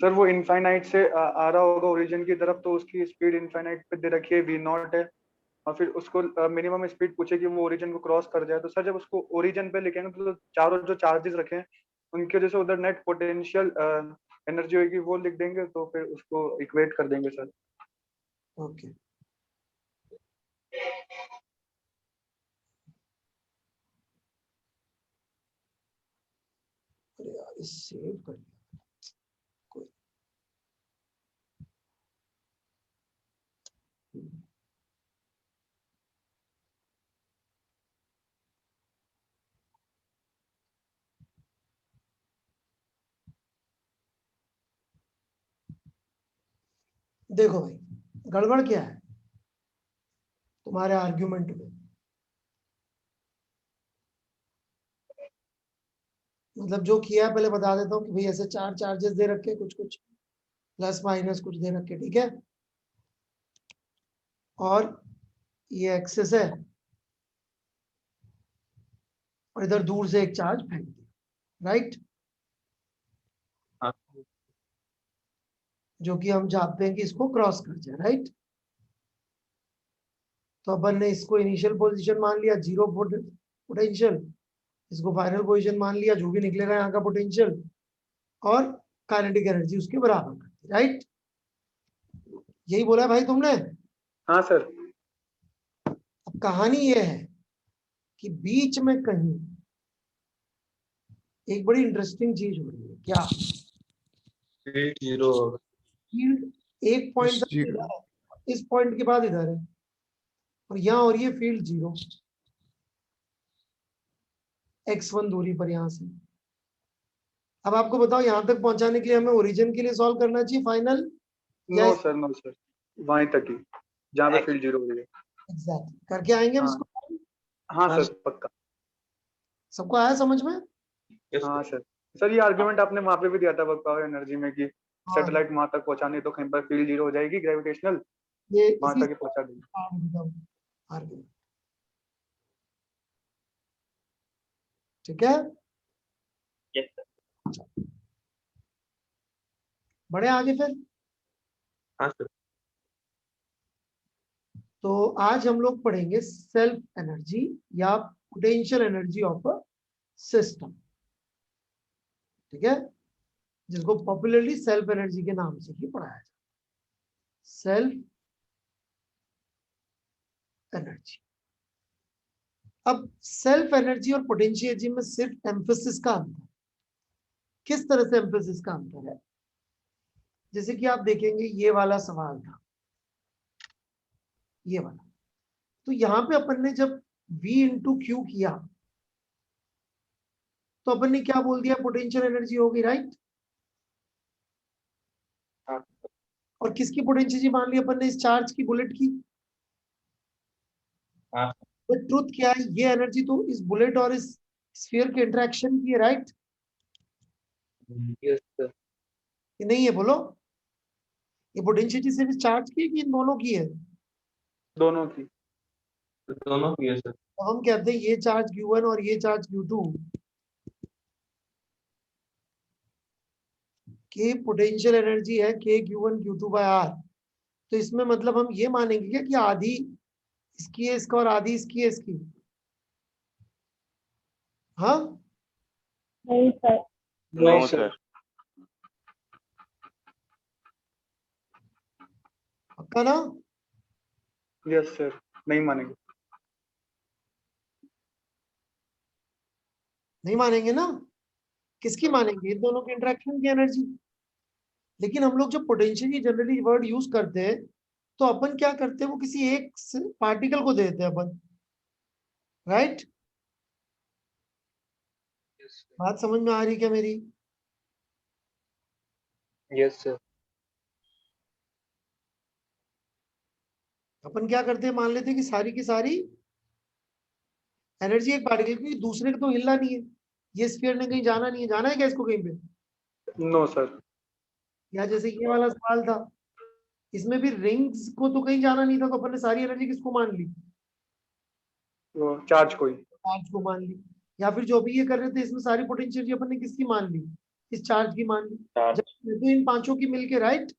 सर। वो इनफाइनाइट से आ रहा होगा ओरिजिन की तरफ, तो उसकी स्पीड इनफाइनाइट पे दे रखी है v0 है, और फिर उसको मिनिमम स्पीड पूछे कि वो ओरिजिन को क्रॉस कर जाए। तो सर जब उसको ओरिजिन पे लिखेंगे तो चारों जो चार्जेस रखे हैं उनके वजह से उधर नेट पोटेंशियल एनर्जी होगी वो लिख देंगे, तो फिर उसको इक्वेट कर देंगे सर। ओके अरे यार इस सेव कर लिया कोई। देखो भाई गड़बड़ क्या है तुम्हारे आर्ग्यूमेंट में। मतलब जो किया है पहले बता देता हूँ कि भाई ऐसे चार चार्जेस दे रखे कुछ कुछ प्लस माइनस कुछ दे रखे, ठीक है। और ये एक्सेस है और इधर दूर से एक चार्ज फेंक दिया, राइट। हाँ जो कि हम चाहते हैं कि इसको क्रॉस कर जाए, राइट। तो अपन ने इसको इनिशियल पोजीशन मान लिया जीरो पोटेंशियल, इसको फाइनल पोजीशन मान लिया जो भी निकलेगा यहाँ का पोटेंशियल, और काइनेटिक एनर्जी उसके बराबर कर दी, राइट। यही बोला है भाई तुमने। हाँ सर। अब कहानी ये है कि बीच में कहीं एक बड़ी इंटरेस्टिंग चीज हो रही है। क्या? फील्ड जीरो होगा। फील्ड एक पॉइंट तक इधर है, इस पॉइंट के बाद इधर है, और यहाँ हो रही है फील्ड 0 x1 दूरी पर यहाँ से। अब आपको बताओ यहाँ तक पहुंचाने के लिए हमें ओरिजिन के लिए सॉल्व करना चाहिए फाइनल या नो सर, वहीं तक ही जहाँ पे फील्ड 0 हो रही है। एग्जैक्टली करके आएंगे हम हाँ। इसको। हाँ हाँ सर, पक्का। सबको आया समझ में? yes, हाँ सर ये आर्गुमेंट आपने वहाँ पे भी दिया था वर्क पावर एनर्जी में कि हाँ, सैटेलाइट वहां तक पहुंचानी तो कहीं पर फील्ड 0 हो जाएगी ग्रेविटेशनल, ये वहां इसी तक ही पहुंचा देंगे। आर्गुमेंट। ठीक है, Yes, sir. बढ़े आगे फिर। हाँ सर। तो आज हम लोग पढ़ेंगे सेल्फ एनर्जी या potential energy of a system. ठीक है, जिसको पॉपुलरली सेल्फ एनर्जी के नाम से ही पढ़ाया जाता है। Self energy. अब सेल्फ एनर्जी और पोटेंशियल एनर्जी में सिर्फ एम्फेसिस का अंतर। किस तरह से एम्फेसिस का अंतर है? जैसे कि आप देखेंगे ये वाला सवाल था, ये वाला, तो यहाँ पे अपन ने जब V इंटू क्यू किया तो अपन ने क्या बोल दिया, पोटेंशियल एनर्जी होगी, राइट? हाँ। और किसकी पोटेंशियल एनर्जी मान ली अपन ने? इस चार्ज की, बुलेट की। हाँ। बट ट्रुथ क्या है, ये एनर्जी तो इस बुलेट और इस स्फीयर के इंटरेक्शन की है, राइट? yes, sir. ये नहीं है, बोलो। ये पोटेंशियल एनर्जी सिर्फ इस चार्ज की है कि इन दोनों की है? दोनों की। तो दोनों की है सर। तो हम कहते हैं ये चार्ज Q1 और ये चार्ज Q2 की पोटेंशियल एनर्जी है K Q1 Q2/R। तो इसमें मतलब हम ये मानेंगे क्या कि आधी इसकी है इसका और आधी इसकी है इसकी? हाँ, नहीं सर। No, sir. पक्का ना? यस सर, नहीं मानेंगे। नहीं मानेंगे ना? किसकी मानेंगे? इन दोनों के इंटरेक्शन की एनर्जी। लेकिन हम लोग जब पोटेंशियल जनरली वर्ड यूज करते हैं तो अपन क्या करते हैं, वो किसी एक पार्टिकल को देते हैं अपन, राइट? बात समझ में आ रही क्या मेरी? Yes, sir. अपन क्या करते हैं, मान लेते हैं कि सारी की सारी एनर्जी एक पार्टिकल की, दूसरे को तो हिलना नहीं है, ये स्फीयर ने कहीं जाना नहीं है, जाना है क्या इसको कहीं पे? No sir. या जैसे ये वाला सवाल था, इसमें भी रिंग्स को तो कहीं जाना नहीं था, तो अपन ने सारी एनर्जी किसको मान ली? वो चार्ज कोई। चार्ज को मान ली। या फिर जो भी ये कर रहे थे इसमें सारी पोटेंशियल अपन ने किसकी मान ली? इस चार्ज की मान ली। Charge. जब तो इन पांचों की मिलके, राइट?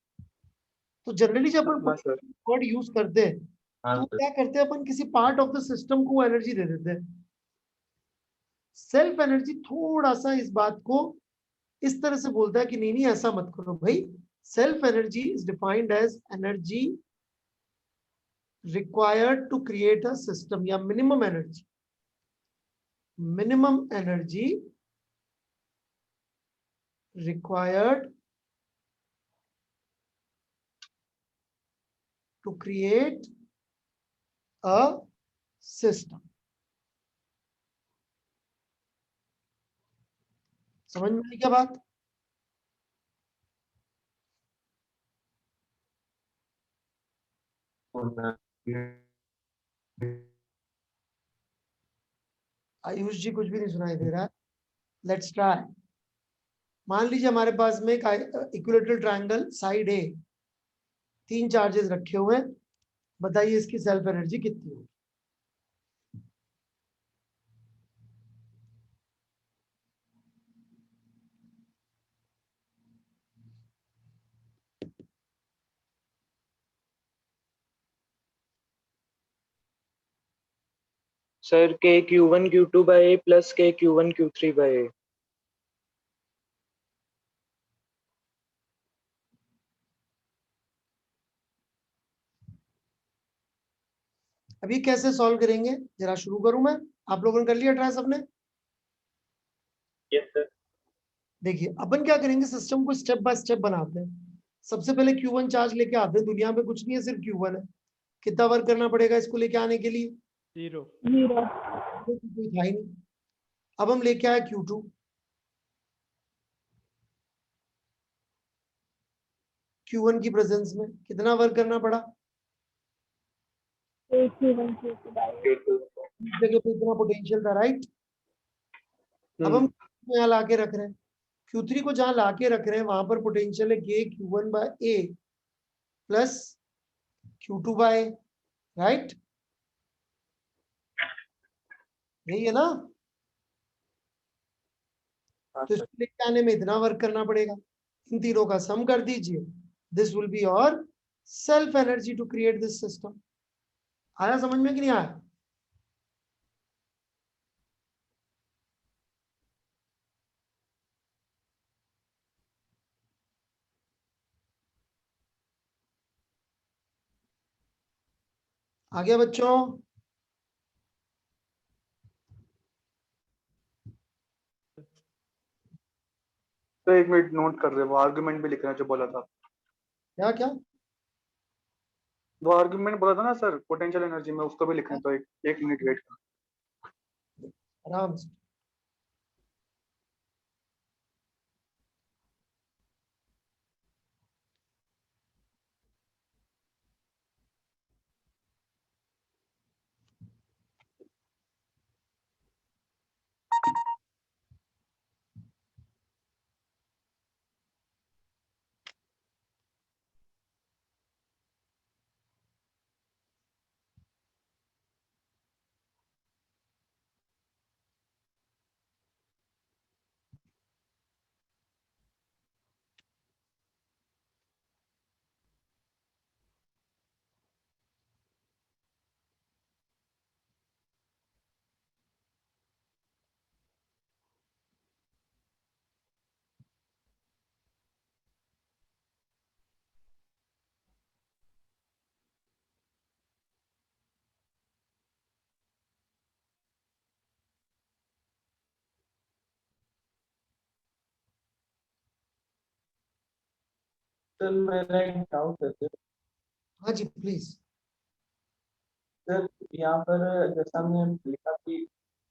तो जनरली जब अपन हाँ सर। वर्ड यूज करते हैं हाँ तो सर। क्या करते हैं अपन, किसी पार्ट ऑफ द सिस्टम को एनर्जी दे देते हैं। सेल्फ एनर्जी थोड़ा सा इस बात को इस तरह से बोलता है कि नहीं नहीं ऐसा मत करो भाई। Self energy is defined as energy required to create a system, या minimum energy, minimum energy required to create a system। समझ में आई क्या बात? आयुष जी कुछ भी नहीं सुनाई दे रहा है। Let's try. मान लीजिए हमारे पास में एक इक्विलेटरल ट्रायंगल साइड ए, 3 चार्जेस रखे हुए हैं। बताइए इसकी सेल्फ एनर्जी कितनी होगी? सर के Q1 Q2 by A plus के Q1 Q3 by A। अब ये कैसे सॉल्व करेंगे, जरा शुरू करूं मैं? आप लोगों ने कर लिया ट्राई सबने? Yes, sir. देखिए अपन क्या करेंगे, सिस्टम को स्टेप बाय स्टेप बनाते हैं। सबसे पहले Q1 चार्ज लेके आते हैं, दुनिया में कुछ नहीं है, सिर्फ Q1 है। कितना वर्क करना पड़ेगा इसको लेके आने के लिए? 0 कोई था ही नहीं। अब हम लेके आए Q2, Q1 की प्रेजेंस में कितना वर्क करना पड़ा? Q1 Q2 by इस जगह पे इतना पोटेंशियल था, राइट? अब हम यहाँ ला के रख रहे हैं, Q3 को जहां ला के रख रहे हैं वहां पर पोटेंशियल है K Q1 by A plus Q2 by A, right? यही है ना? तो इसको लेके आने में इतना वर्क करना पड़ेगा, इन तीनों का सम कर दीजिए, this will be your self energy to create this system. आया समझ में कि नहीं आया? आ गया बच्चों? तो 1 मिनट नोट कर रहे हैं, वो आर्गुमेंट भी लिख रहे हैं जो बोला था। क्या क्या? वो आर्गुमेंट बोला था ना सर पोटेंशियल एनर्जी में, उसको भी लिखें तो 1 मिनट वेट कर। आराम से। सर मेरा एक डाउट है सर। हाँ जी प्लीज। सर यहाँ पर जैसा हमने लिखा कि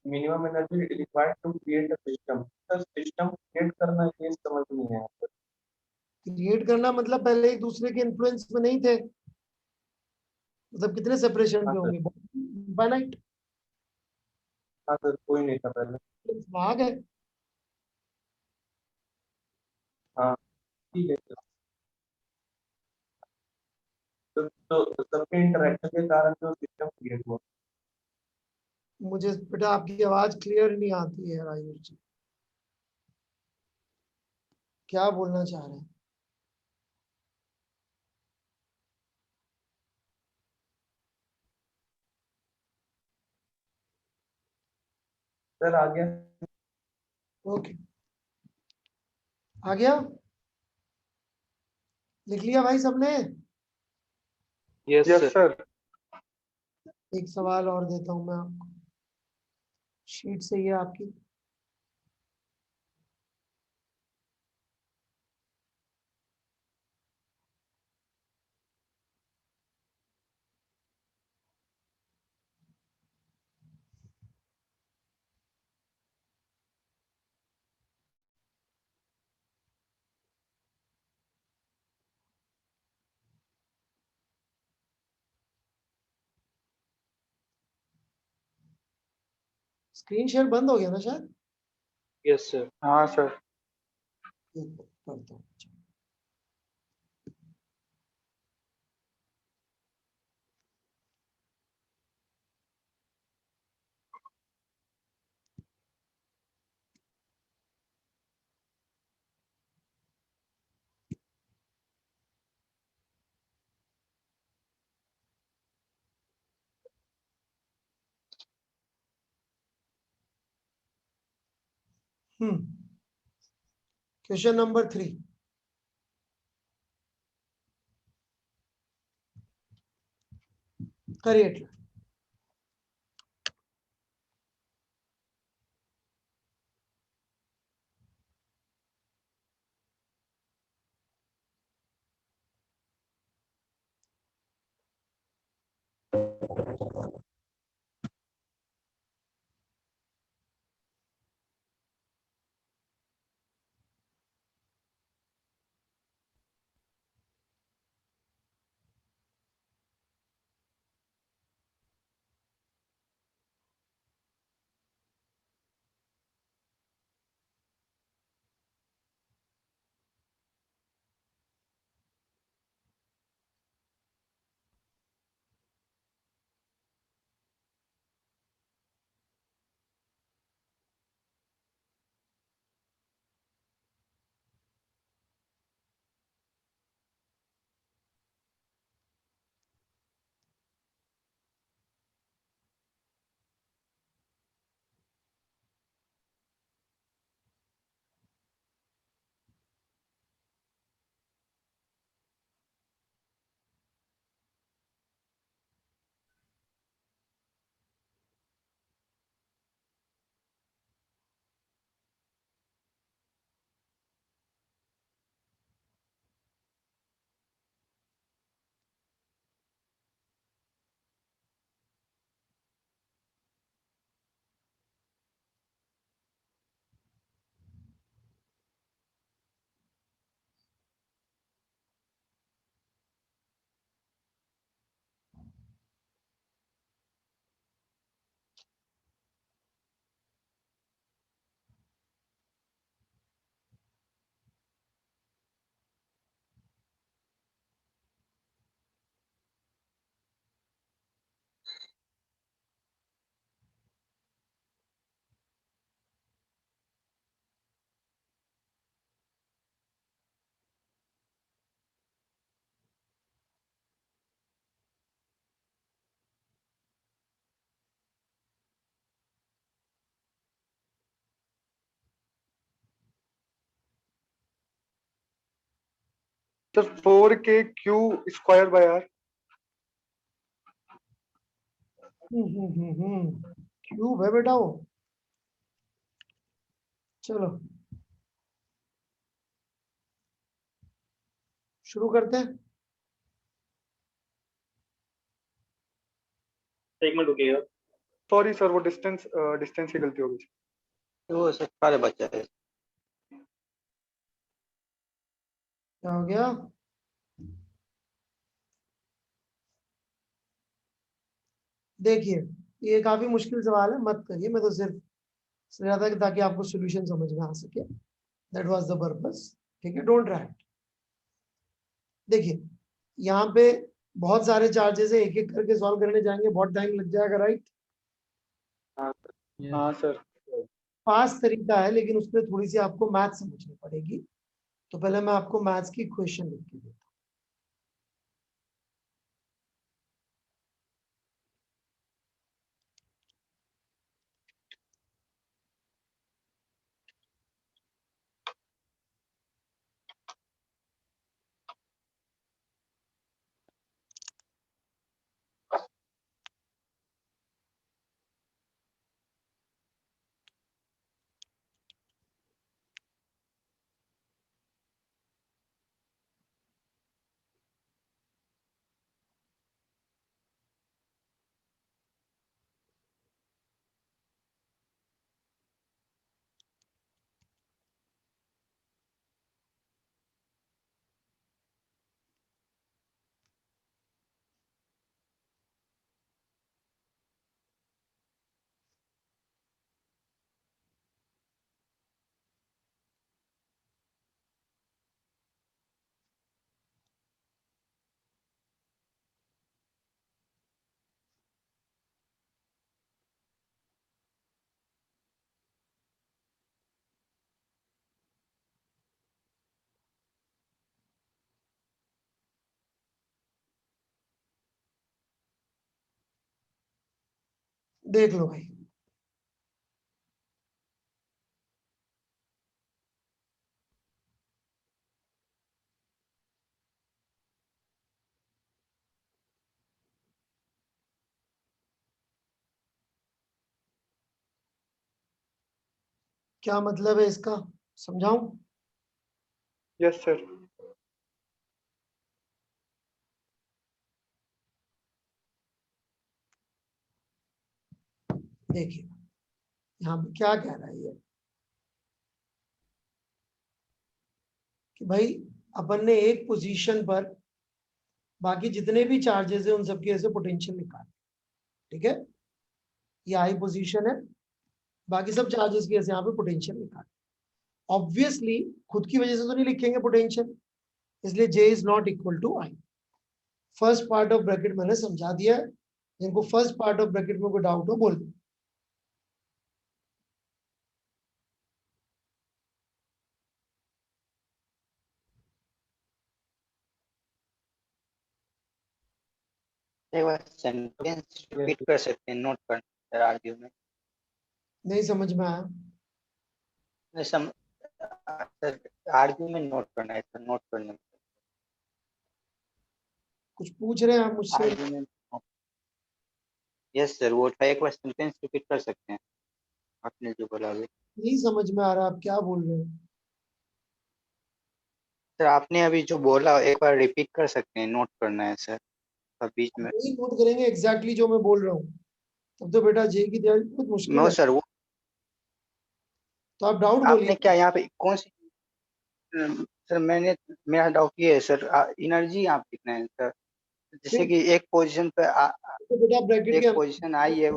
minimum energy required to create a system, sir system create करना ये समझ नहीं आया सर। क्रिएट करना मतलब पहले एक दूसरे के इन्फ्लुएंस में नहीं थे, मतलब कितने सेपरेशन हाँ पे सर, होंगे? इनफाइनाइट। हाँ सर कोई नहीं था पहले। आ गए। हाँ ठीक है सर। तो सबके इंटरेक्शन के कारण जो सिस्टम क्रिएट हुआ। मुझे बेटा आपकी आवाज क्लियर नहीं आती है आयुष जी, क्या बोलना चाह रहे हैं? सर आ गया। ओके, आ गया? लिख लिया भाई सबने? Yes yes sir. सर। एक सवाल और देता हूं मैं आपको, शीट से ये आपकी। स्क्रीन शेयर बंद हो गया ना शायद? Yes sir. हाँ सर। एक मिनट, पढ़ता हूं। क्वेश्चन नंबर 3, करिए। Sir 4KQ square by r. Cube है बेटा वो। चलो शुरू करते हैं। एक मिनट रुकिएगा। सॉरी सर, वो डिस्टेंस की गलती हो गई। वो सब सारे बच्चा है। क्या हो गया? देखिए ये काफी मुश्किल सवाल है, मत करिए। मैं तो सिर्फ ज्यादा ताकि आपको सॉल्यूशन समझ में आ सके, दैट वाज द पर्पस। ठीक है, डोंट राइट। देखिए यहाँ पे बहुत सारे चार्जेस है, एक एक करके सॉल्व करने जाएंगे बहुत टाइम लग जाएगा, राइट? हाँ सर। फास्ट तरीका है लेकिन उसमें थोड़ी सी आपको मैथ समझनी पड़ेगी। तो पहले मैं आपको मैथ्स की क्वेश्चन लिख के देता देख लो भाई। क्या मतलब है इसका, समझाऊं? Yes sir. देखिए यहाँ पे क्या कह रहा है ये कि भाई अपन ने एक पोजीशन पर बाकी जितने भी चार्जेस है उन सबके ऐसे पोटेंशियल निकाल, ठीक है, ये आई पोजीशन है, बाकी सब चार्जेस के ऐसे यहाँ पे पोटेंशियल निकाल। ऑब्वियसली खुद की वजह से तो नहीं लिखेंगे पोटेंशियल, इसलिए J is not equal to I. First part of bracket मैंने समझा दिया है, जिनको फर्स्ट पार्ट ऑफ ब्रैकेट में कोई डाउट हो बोल दो। एक बार सेंटेंस रिपीट कर सकते हैं, नोट कर सर आर्ग्यूमेंट। नहीं समझ में आया? सर आर्ग्यूमेंट नोट करना है सर, नोट करना है कुछ पूछ रहे हैं आप मुझसे? आर्ग्यूमेंट। यस सर, वो था, एक बार सेंटेंस रिपीट कर सकते हैं आपने जो बोला अभी। नहीं समझ में आ रहा आप क्या बोल रहे हो? सर आपने अभी जो बोला एक बार रिपीट कर सकते हैं, नोट करना है सर बीच में। नहीं नोट करेंगे एग्जैक्टली जो मैं बोल रहा हूँ, तब तो बेटा J की तैयारी बहुत मुश्किल नो है। सर, वो तो आप डाउट बोलिए। आपने क्या यहाँ पे कौन सी सर, मेरा डाउट ये है सर, एनर्जी यहाँ पे कितना है सर? जैसे कि एक पोजीशन पे तो बेटा ब्रैकेट एक पोजीशन आई है।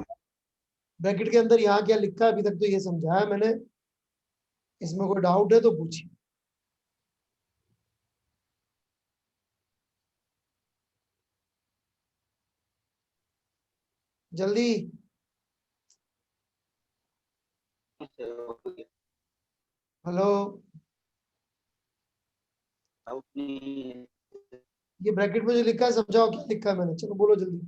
के अंदर यहाँ क्या लिखा है अभी तक तो ये समझाया मैंने, इसमें कोई डाउट है तो पूछिए। जल्दी। हेलो, ये ब्रैकेट में जो लिखा है समझाओ क्या लिखा है मैंने, चलो बोलो जल्दी।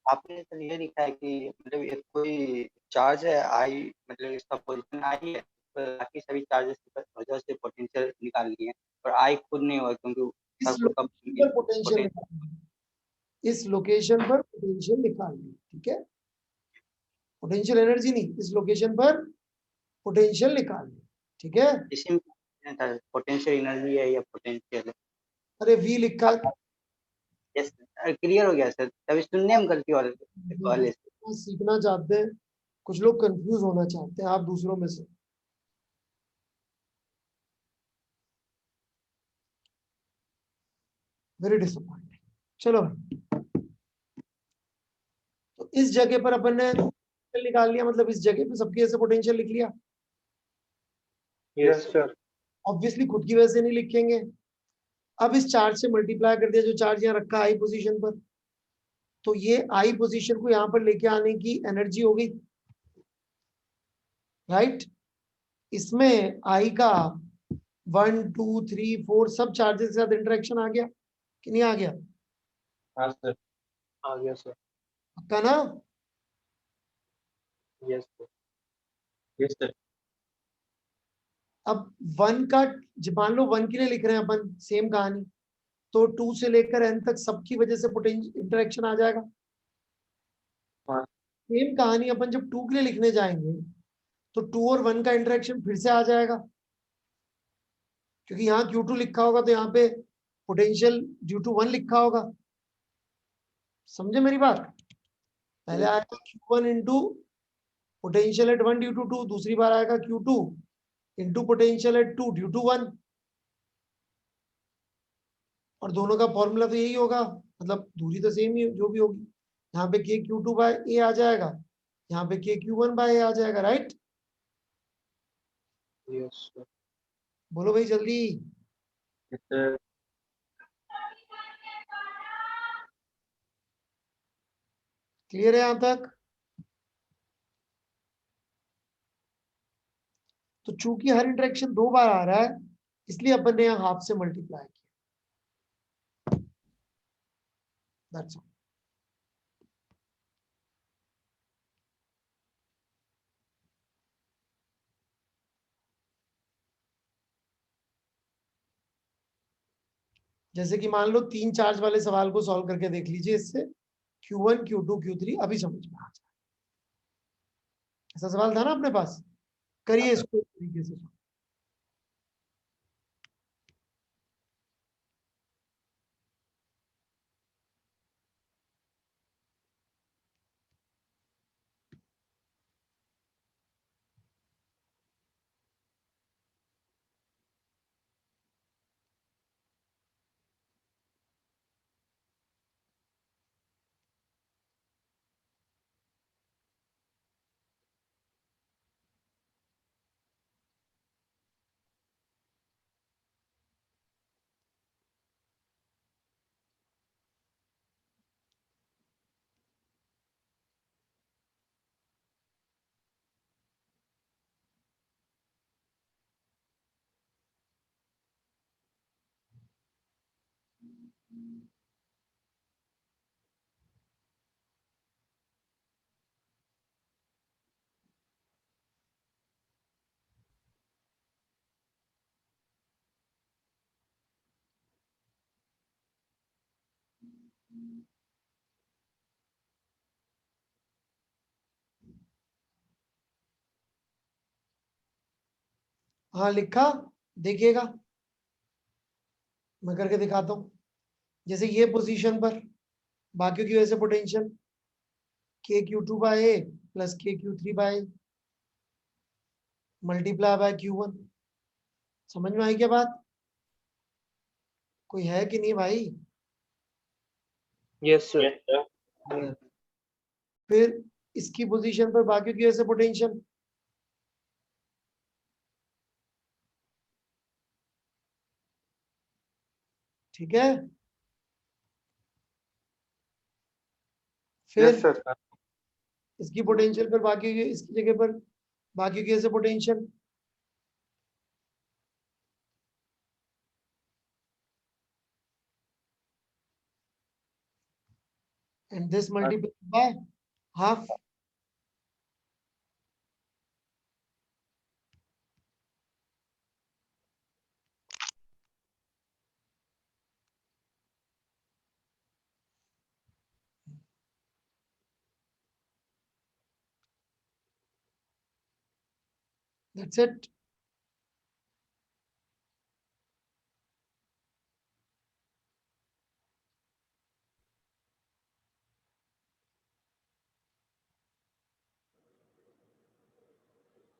आपने सर ये लिखा है कि मतलब एक कोई चार्ज है आई, मतलब इसका पोजीशन आई है, तो बाकी सभी चार्जेस की वजह से पोटेंशियल निकाल लिए और आई खुद नहीं हुआ क्योंकि इस सब का लोकेशन पर पोटेंशियल निकाल, इस लोकेशन पर पोटेंशियल निकाल ली, ठीक है, पोटेंशियल एनर्जी नहीं, इस लोकेशन पर पोटेंशियल निकाल ली, ठीक है। इसी में था पोटेंशियल एनर्जी है या पोटेंशियल है। अरे V लिखा है। यस क्लियर हो गया सर, तभी सुनने में गलती हो रही है पहले से। सीखना चाहते हैं, कुछ लोग कंफ्यूज होना चाहते हैं, आप दूसरों में से। Very disappointing. चलो तो इस जगह पर अपन ने potential निकाल लिया, मतलब इस जगह पे सबके ऐसे पोटेंशियल लिख लिया। Yes sir. ऑब्वियसली खुद की वजह से नहीं लिखेंगे। अब इस चार्ज से मल्टीप्लाई कर दिया, जो चार्ज यहाँ रखा आई पोजीशन पर, तो ये आई पोजीशन को यहाँ पर लेके आने की एनर्जी हो गई, राइट। इसमें आई का 1 2 3 4 सब चार्जेस के साथ इंटरेक्शन आ गया कि नहीं आ गया? हाँ सर। आ गया सर। पक्का ना? Yes sir. Yes sir. अब 1 का, मान लो 1 के लिए लिख रहे हैं अपन, सेम कहानी, तो 2 से लेकर n तक सबकी वजह से पोटेंशियल इंटरेक्शन आ जाएगा। हाँ। सेम कहानी अपन जब 2 के लिए लिखने जाएंगे तो 2 और 1 का इंटरेक्शन फिर से आ जाएगा, क्योंकि यहाँ Q2 लिखा होगा तो यहाँ पे पोटेंशियल ड्यू टू 1 लिखा होगा। समझे मेरी बात? पहले आएगा Q1 into potential at 1 due to 2, दूसरी बार आएगा Q2 into potential at 2 due to 1, और दोनों का फॉर्मूला तो यही होगा, मतलब दूरी तो सेम ही जो भी होगी। यहाँ पे KQ2 बाय A आ जाएगा, यहाँ पे KQ1 बाय A आ जाएगा, राइट। Yes sir. बोलो भाई जल्दी। Yes sir. क्लियर है यहाँ तक? तो चूंकि हर इंटरेक्शन 2 बार आ रहा है, इसलिए अपन ने यहाँ हाफ से मल्टीप्लाई किया। That's all. जैसे कि मान लो 3 चार्ज वाले सवाल को सॉल्व करके देख लीजिए, इससे Q1 Q2 Q3 अभी समझ में आ जाए। ऐसा सवाल था ना अपने पास, करिए इसको इस तरीके से। हाँ लिखा, देखिएगा मैं करके दिखाता हूँ। जैसे ये पोजीशन पर बाकी की वजह से potential KQ2/A plus KQ3/A multiply by Q1। समझ में आई क्या बात? कोई है कि नहीं भाई? Yes, sir. Yes, sir. फिर इसकी पोजीशन पर बाकी की वजह से पोटेंशियल ठीक है। फिर यस सर। इसकी पोटेंशियल पर बाकी की, इसकी जगह पर बाकी की वजह से potential and this multiplied by half. That's it.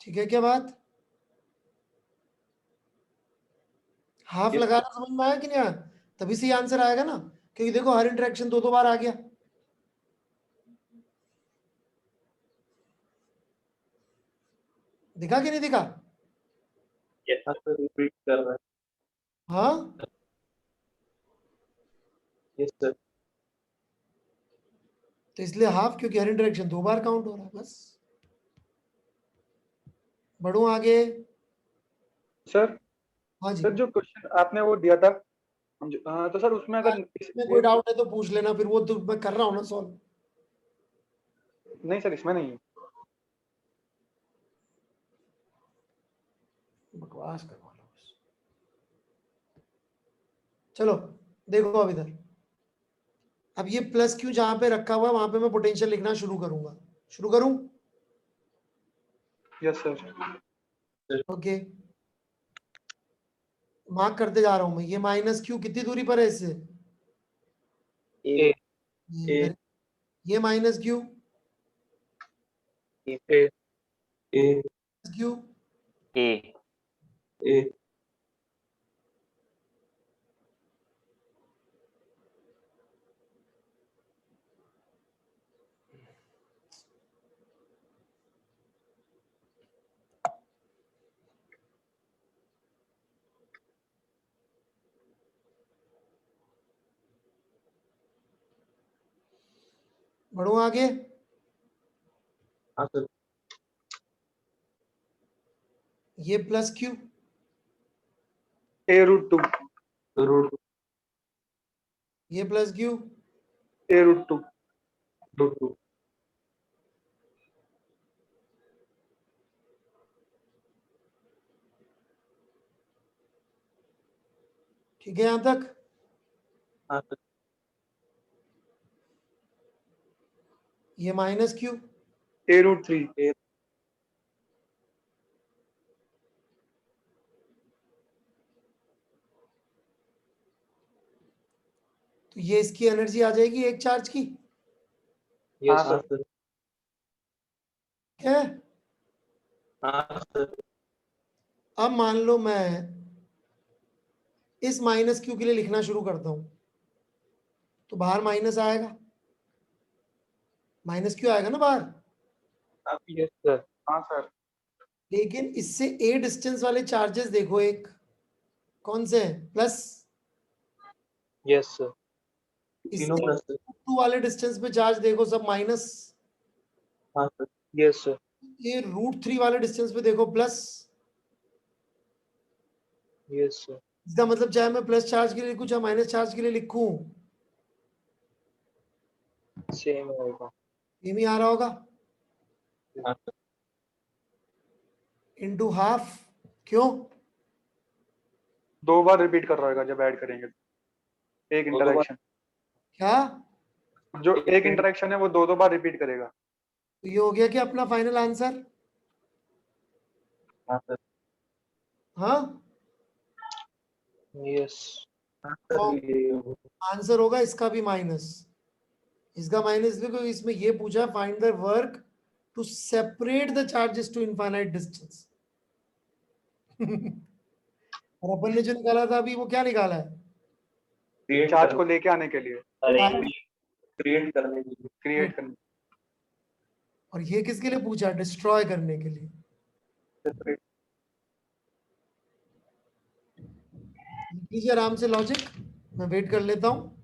ठीक है क्या बात? Half Yes. लगाना समझ में आया कि नहीं आया? तभी से आंसर आएगा ना, क्योंकि देखो हर इंटरेक्शन दो बार आ गया। दिखा कि नहीं दिखा? Yes, हाँ सर, रिपीट कर रहा है। हाँ यस सर। तो इसलिए हाफ, क्योंकि हर इंटरेक्शन दो बार काउंट हो रहा है। बस बढ़ू आगे। सर हाँ जी, सर जो क्वेश्चन आपने वो दिया था हाँ, तो सर उसमें अगर में कोई डाउट है तो पूछ लेना, फिर वो तो मैं कर रहा हूँ ना सॉल्व। नहीं सर इसमें नहीं है। बकवास करवा लो बस। चलो देखो अब इधर, अब ये प्लस क्यू जहां पे रखा हुआ है वहां पे मैं पोटेंशियल लिखना शुरू करूंगा। शुरू करूं? Yes sir. ओके, मार्क करते जा रहा हूं मैं। ये माइनस क्यू कितनी दूरी पर है इससे? A, ये ये minus Q A, A Q A. ए बढ़ू आगे। हाँ सर। ये प्लस क्यू, A√2 रूट ये प्लस क्यू, A√2 रूट 2 ठीक है यहां तक? हाँ सर। ये माइनस क्यू, A√3 तो ये इसकी एनर्जी आ जाएगी एक चार्ज की। yes, हाँ हाँ sir. सर। है हाँ सर। अब मान लो मैं इस माइनस क्यू के लिए लिखना शुरू करता हूं, तो बाहर माइनस आएगा, माइनस क्यू आएगा ना बाहर। Yes, sir. हाँ सर। लेकिन इससे ए डिस्टेंस वाले चार्जेस देखो, एक कौन से हैं? प्लस। Yes, sir. तीनों इससे प्लस सर। टू वाले डिस्टेंस पे चार्ज देखो, सब माइनस। हाँ सर। Yes, sir. ये √3 वाले डिस्टेंस पे देखो प्लस। Yes, sir. इसका मतलब चाहे मैं प्लस चार्ज के लिए लिखूं चाहे माइनस चार्ज के लिए लिखूं, सेम होगा। सेम ही आ रहा होगा। हाँ सर। इंटू हाफ, क्यों? 2 बार रिपीट कर रहा होगा जब ऐड करेंगे तो। एक 2 बार। इंटरेक्शन, क्या? जो एक एक इंटरेक्शन है वो 2 बार रिपीट करेगा। तो ये हो गया कि अपना फाइनल आंसर। हाँ सर। हाँ, यस। हाँ सर, ये आंसर होगा इसका भी माइनस। इसका माइनस देखो, इसमें ये पूछा find the work to separate the charges to infinite distance. और अपन ने जो निकाला था अभी वो क्या निकाला है? क्रिएट चार्ज को लेके आने के लिए, क्रिएट करने के लिए। क्रिएट करने। और ये किसके लिए पूछा? डिस्ट्रॉय करने के लिए। सेपरेट। लिख लीजिए आराम से लॉजिक, मैं वेट कर लेता हूं।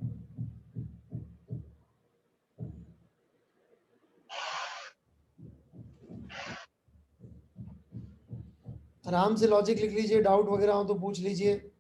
आराम से लॉजिक लिख लीजिए, डाउट वगैरह हो तो पूछ लीजिए।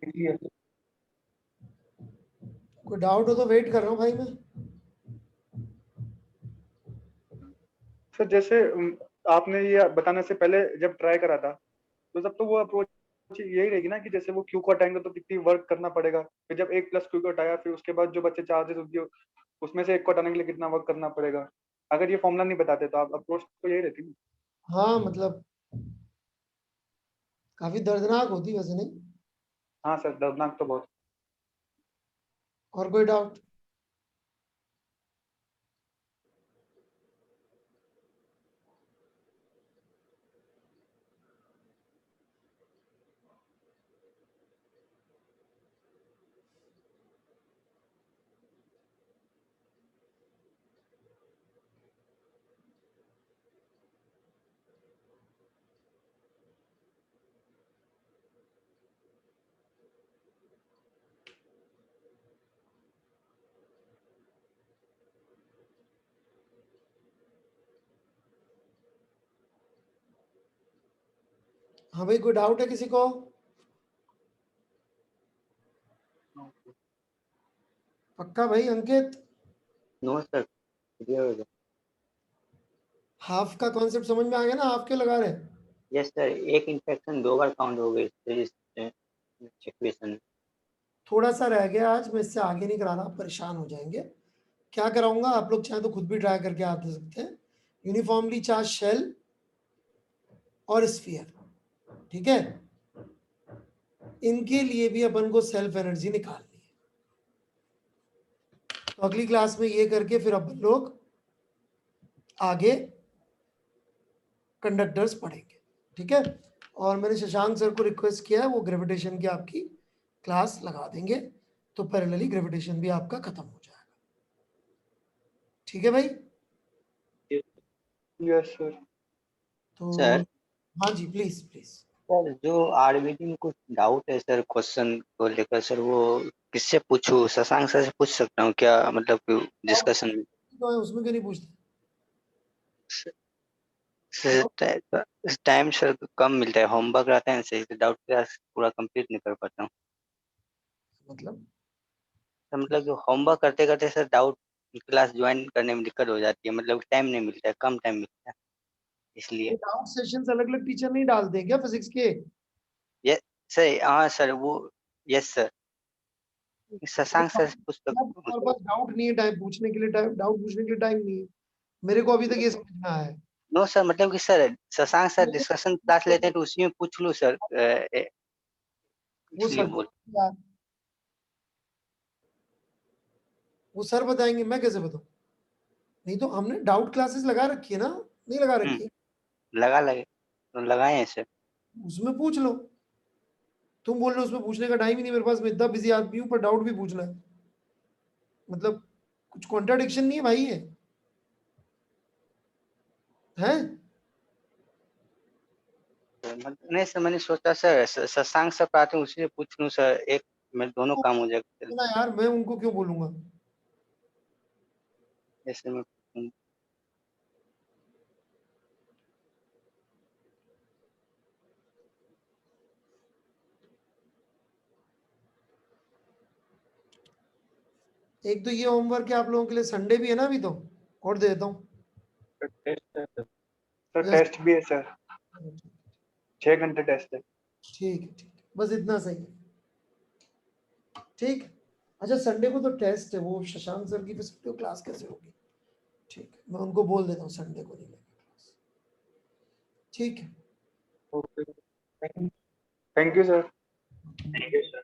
लिखिए। कोई डाउट हो तो वेट कर रहा हूँ भाई मैं। सर जैसे आपने ये बताने से पहले जब ट्राई करा था तो तब तो वो अप्रोच यही रहेगी ना कि जैसे वो क्यू को हटाएंगे तो कितनी वर्क करना पड़ेगा, फिर जब 1 + क्यू को हटाया फिर उसके बाद जो बच्चे चार्जेस होगी उसमें से 1 को हटाने के लिए कितना वर्क करना पड़ेगा। अगर ये फॉर्मूला नहीं बताते तो आप अप्रोच तो यही रहती ना। हाँ मतलब काफी दर्दनाक होती वैसे, नहीं? हाँ सर, दर्दनाक तो बहुत। और कोई डाउट? हाँ भाई, कोई डाउट है किसी को? पक्का भाई अंकित? नो सर, क्लियर हो गया। हाफ का कॉन्सेप्ट समझ में आ गया ना? हाफ क्यों लगा रहे? यस सर, एक इंफेक्शन 2 बार काउंट हो गई इस इक्वेशन में। थोड़ा सा रह गया आज, मैं इससे आगे नहीं करा रहा, आप परेशान हो जाएंगे। क्या कराऊंगा, आप लोग चाहे तो खुद भी ट्राई करके आप दे सकते हैं। यूनिफॉर्मली चार्ज शेल और स्फीयर, ठीक है, इनके लिए भी अपन को सेल्फ एनर्जी निकालनी है। तो अगली क्लास में ये करके फिर अपन लोग आगे कंडक्टर्स पढ़ेंगे, ठीक है। और मैंने शशांक सर को रिक्वेस्ट किया है, वो ग्रेविटेशन की आपकी क्लास लगा देंगे, तो पैरेलली ग्रेविटेशन भी आपका खत्म हो जाएगा, ठीक है भाई? Yes sir. तो सर हाँ जी, प्लीज प्लीज। सर जो आरबीडी में कुछ डाउट है सर क्वेश्चन को लेकर सर, वो किससे पूछूं? शशांक सर से पूछ सकता हूँ क्या, मतलब डिस्कशन में? तो है, उसमें क्यों नहीं पूछते? सर टाइम सर कम मिलता है, होमवर्क रहता है ना सही, तो डाउट क्लास पूरा कंप्लीट नहीं कर पाता हूँ। मतलब तो मतलब कि होमवर्क करते करते सर डाउट क्लास ज्वाइन करने में दिक्कत हो जाती है, मतलब टाइम नहीं मिलता है, कम टाइम मिलता है इसलिए। डाउट सेशंस अलग अलग टीचर नहीं डालते हैं क्या फिजिक्स के? ये सर, हाँ सर वो, यस सर, शशांक सर से पूछ सकता हूँ हमारे सर। पास डाउट नहीं है, टाइम पूछने के लिए टाइम, डाउट पूछने के लिए टाइम नहीं है। मेरे को अभी तक ये समझ में आया है। नो सर, मतलब कि sir Shashank sir discussion class लेते हैं तो उसी में पूछ लूँ सर, वो इसलिए सर बोल। यार, वो सर बताएंगे, मैं कैसे बताऊं? नहीं तो हमने डाउट क्लासेस लगा रखी है ना, नहीं लगा रखी है? लगा लगे तो लगाए हैं सर। उसमें पूछ लो। तुम बोल रहे हो उसमें पूछने का टाइम ही नहीं मेरे पास, मैं इतना बिजी आदमी हूँ, पर डाउट भी पूछना है। मतलब कुछ कॉन्ट्राडिक्शन नहीं है भाई ये, है? नहीं सर, मैंने सोचा सर शशांक सर पढ़ाते हैं उसी से पूछ लूँ सर, एक में दोनों काम हो जाएगा सर। ना यार, मैं उनको क्यों बोलूंगा? जैसे मैं एक तो ये होमवर्क है आप लोगों के लिए, संडे भी है ना अभी तो, और दे देता हूँ। टेस्ट है सर। Sir yes. टेस्ट भी है सर, 6 घंटे टेस्ट है। ठीक है, ठीक है, बस इतना सही है। ठीक है। अच्छा, संडे को तो टेस्ट है, वो शशांक सर की फिर क्लास कैसे होगी? ठीक है, मैं उनको बोल देता हूँ संडे को नहीं लेंगे क्लास। ठीक है। Okay, thank you. Thank you sir. Thank you sir.